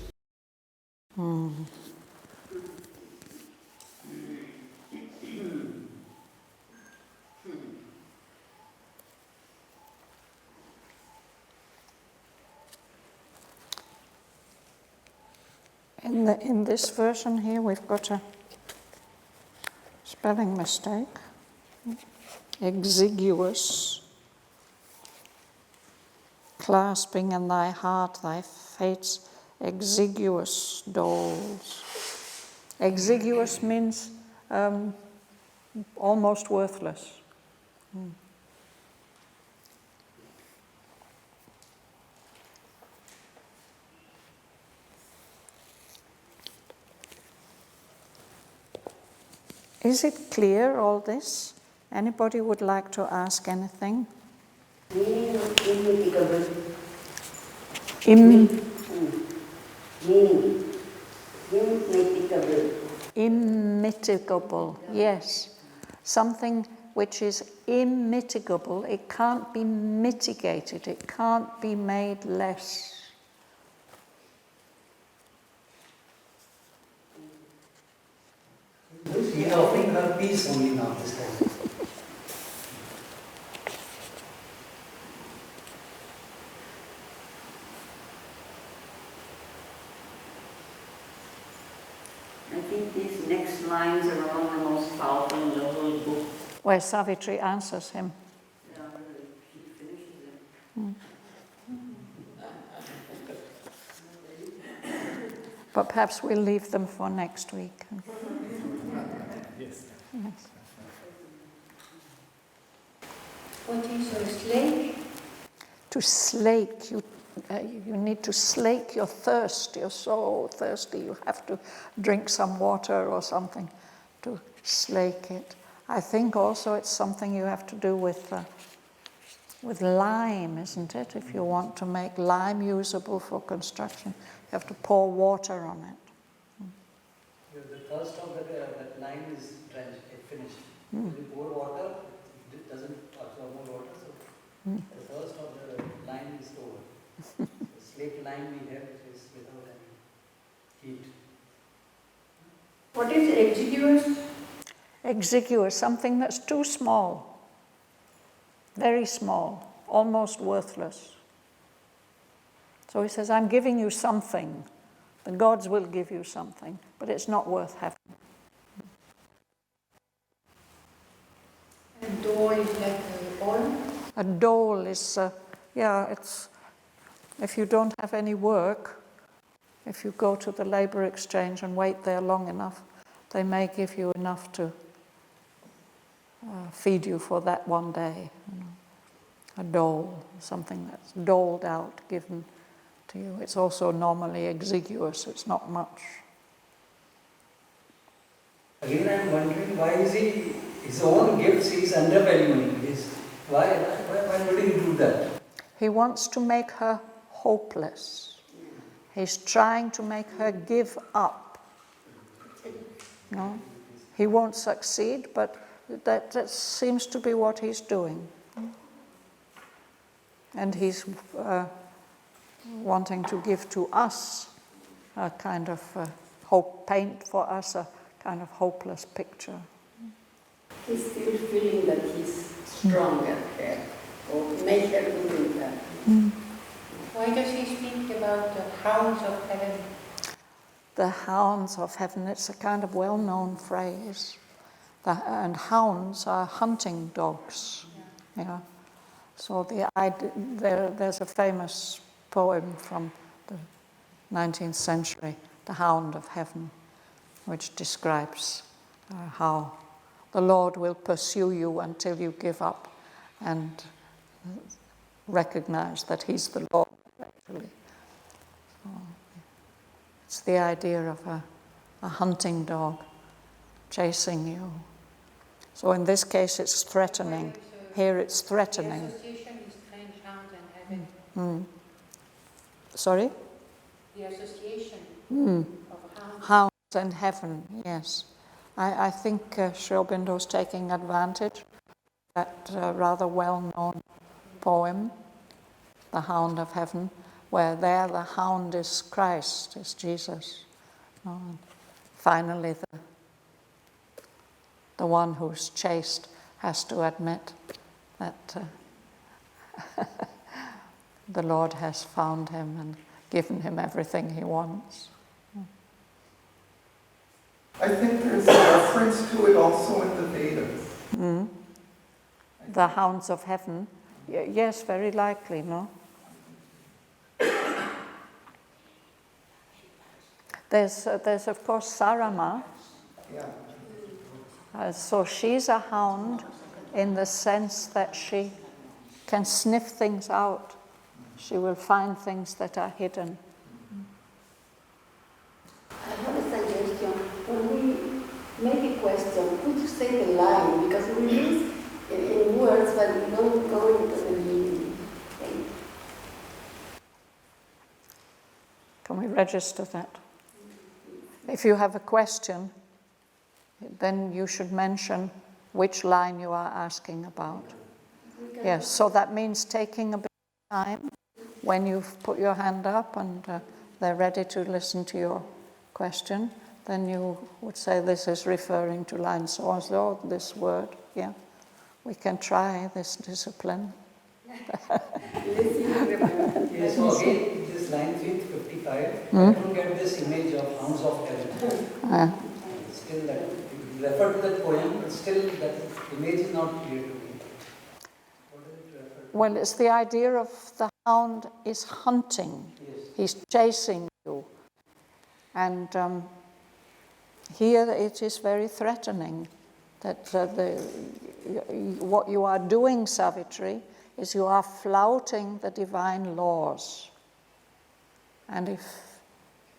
Speaker 1: In this version here, we've got a spelling mistake. Exiguous, clasping in thy heart thy fate's exiguous doles. Exiguous means almost worthless. Is it clear, all this? Anybody would like to ask anything?
Speaker 5: Meaning of immitigable.
Speaker 1: Immitigable. Immitigable, yes. Something which is immitigable, it can't be mitigated, it can't be made less.
Speaker 2: He is offering her peace only now this time.
Speaker 5: I think these next lines are all the most powerful in the whole book.
Speaker 1: Where Savitri answers him.
Speaker 5: Yeah, she finishes it.
Speaker 1: But perhaps we'll leave them for next week.
Speaker 2: Yes.
Speaker 1: Yes.
Speaker 5: What is a slake?
Speaker 1: To slake, you need to slake your thirst. You're so thirsty, you have to drink some water or something to slake it. I think also it's something you have to do with lime, isn't it? If you want to make lime usable for construction, you have to pour water on it.
Speaker 2: The thirst of that line is finished. If you pour water, it doesn't absorb more water, so the thirst of the line is over. The slake line we have is without any heat.
Speaker 5: What is exiguous?
Speaker 1: Exiguous, something that's too small, very small, almost worthless. So he says, I'm giving you something. The gods will give you something, but it's not worth having.
Speaker 5: A dole is like a bowl?
Speaker 1: A dole is, it's, if you don't have any work, if you go to the labor exchange and wait there long enough, they may give you enough to feed you for that one day. A dole, something that's doled out, given to you. It's also normally exiguous, it's not much.
Speaker 2: Again, I am wondering why is he, his own gifts, he is undervaluing. Why would he do that?
Speaker 1: He wants to make her hopeless. He's trying to make her give up. No? He won't succeed, but that seems to be what he's doing. And he's wanting to give to us a kind of hope, paint for us a kind of hopeless picture.
Speaker 5: He's still feeling that he's stronger there, or make her do that. Why does he speak about the hounds of heaven?
Speaker 1: The hounds of heaven, it's a kind of well-known phrase. And hounds are hunting dogs. Yeah. So there's a famous poem from the 19th century, The Hound of Heaven, which describes how the Lord will pursue you until you give up and recognize that He's the Lord, actually. So it's the idea of a hunting dog. chasing you. So in this case it's threatening. Here it's threatening.
Speaker 6: The association is strange hounds and heaven.
Speaker 1: Sorry?
Speaker 6: The association of hounds.
Speaker 1: Hounds and heaven, yes. I think Sri Aurobindo's taking advantage of that rather well-known poem, The Hound of Heaven, where there the hound is Christ, is Jesus. And finally, the one who's chased has to admit that the Lord has found him and given him everything he wants.
Speaker 13: I think there's a reference to it also in the Vedas.
Speaker 1: The hounds of heaven, yes, very likely, no? There's of course Sarama. So she's a hound in the sense that she can sniff things out. She will find things that are hidden.
Speaker 14: I have a suggestion. When we make a question, could you say the line? Because we use in words, but we don't go into the meaning.
Speaker 1: Can we register that? If you have a question, then you should mention which line you are asking about. Yes, so that means taking a bit of time when you've put your hand up and they're ready to listen to your question, then you would say this is referring to line so and so, this word. Yeah, we can try this discipline.
Speaker 2: Yes, so again, this line 55, I don't get this image of hounds of heaven. Still that, you refer to that poem, but still that image is not clear to me. What does it refer to?
Speaker 1: Well, it's the idea of the hound is hunting.
Speaker 2: Yes.
Speaker 1: He's chasing you. And here it is very threatening that what you are doing, Savitri, is you are flouting the divine laws. And if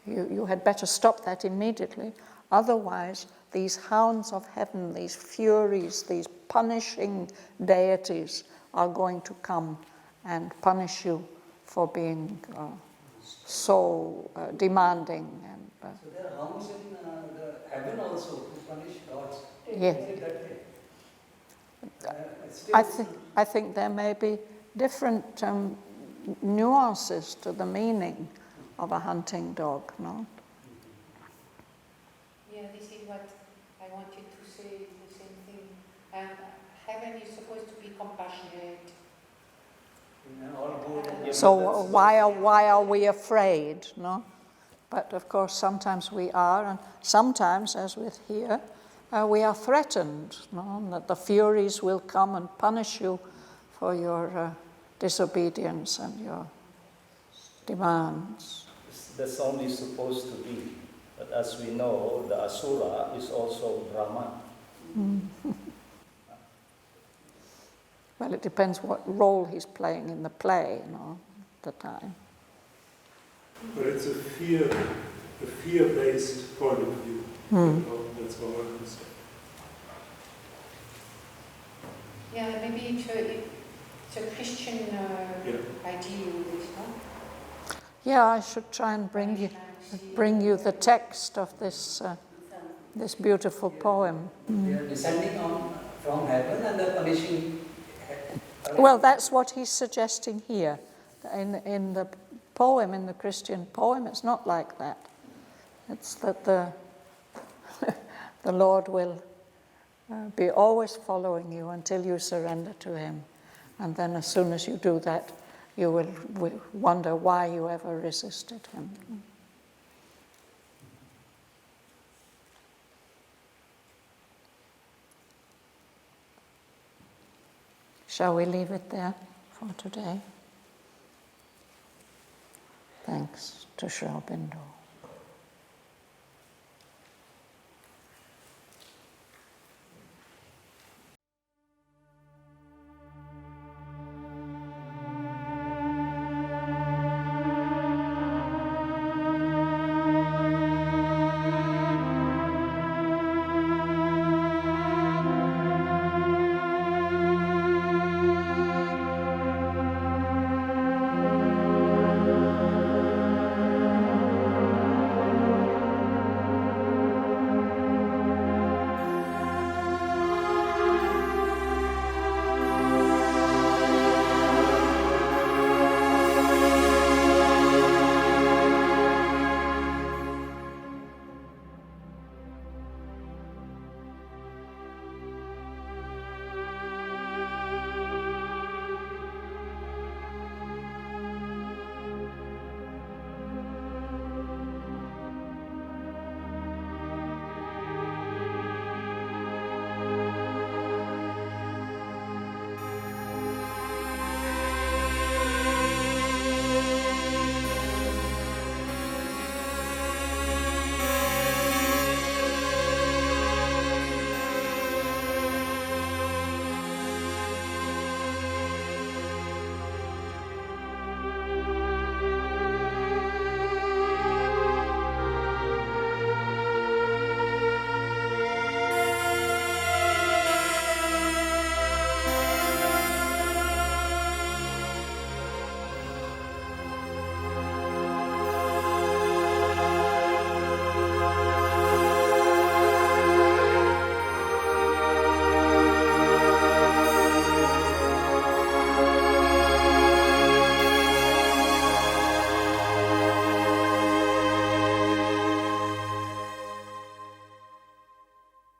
Speaker 1: you had better stop that immediately, otherwise these hounds of heaven, these furies, these punishing deities are going to come and punish you for being so demanding. And,
Speaker 2: so there are hounds in the heaven also who punish gods.
Speaker 1: Yeah.
Speaker 2: Is it that way?
Speaker 1: I think there may be different nuances to the meaning of a hunting dog, no?
Speaker 6: Yeah, this is what I wanted to say, the same thing. Heaven is supposed to be compassionate.
Speaker 1: So why are we afraid, no? But of course sometimes we are, and sometimes, as with here, we are threatened, no? That the furies will come and punish you for your disobedience and your demands.
Speaker 15: That's only supposed to be. But as we know, the Asura is also Brahman.
Speaker 1: Well, it depends what role he's playing in the play, at the time.
Speaker 16: But it's a fear-based point of view. That's what I understand.
Speaker 6: Yeah, maybe it's a Christian ideal, no?
Speaker 1: Yeah, I should try and bring you the text of this this beautiful poem.
Speaker 2: They are descending from heaven and they're punishing.
Speaker 1: Well, that's what he's suggesting here. In the poem, in the Christian poem, it's not like that. It's that the Lord will be always following you until you surrender to him. And then as soon as you do that, you will wonder why you ever resisted him. Shall we leave it there for today? Thanks to Sri Aurobindo.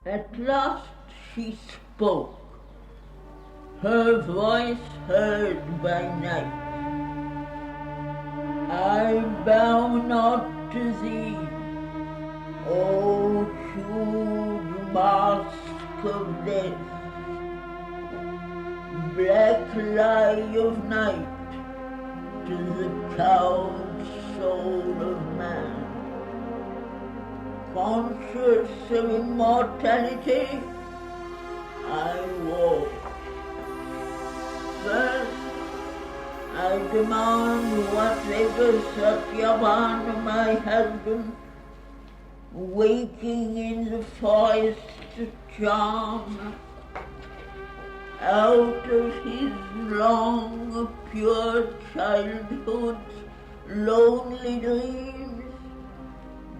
Speaker 17: At last she spoke, her voice heard by night. I bow not to thee, O huge mask of death, black lie of night to the cowed soul of man. Conscious of immortality, I walk. First, I demand whatever Satyavan, my husband, waking in the forest to charm, out of his long, pure childhood's lonely dreams,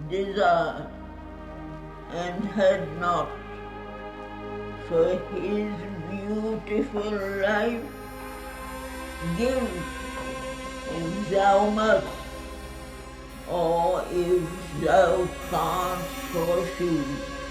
Speaker 17: desired, and had not, for his beautiful life, give if thou must, or if thou canst refuse.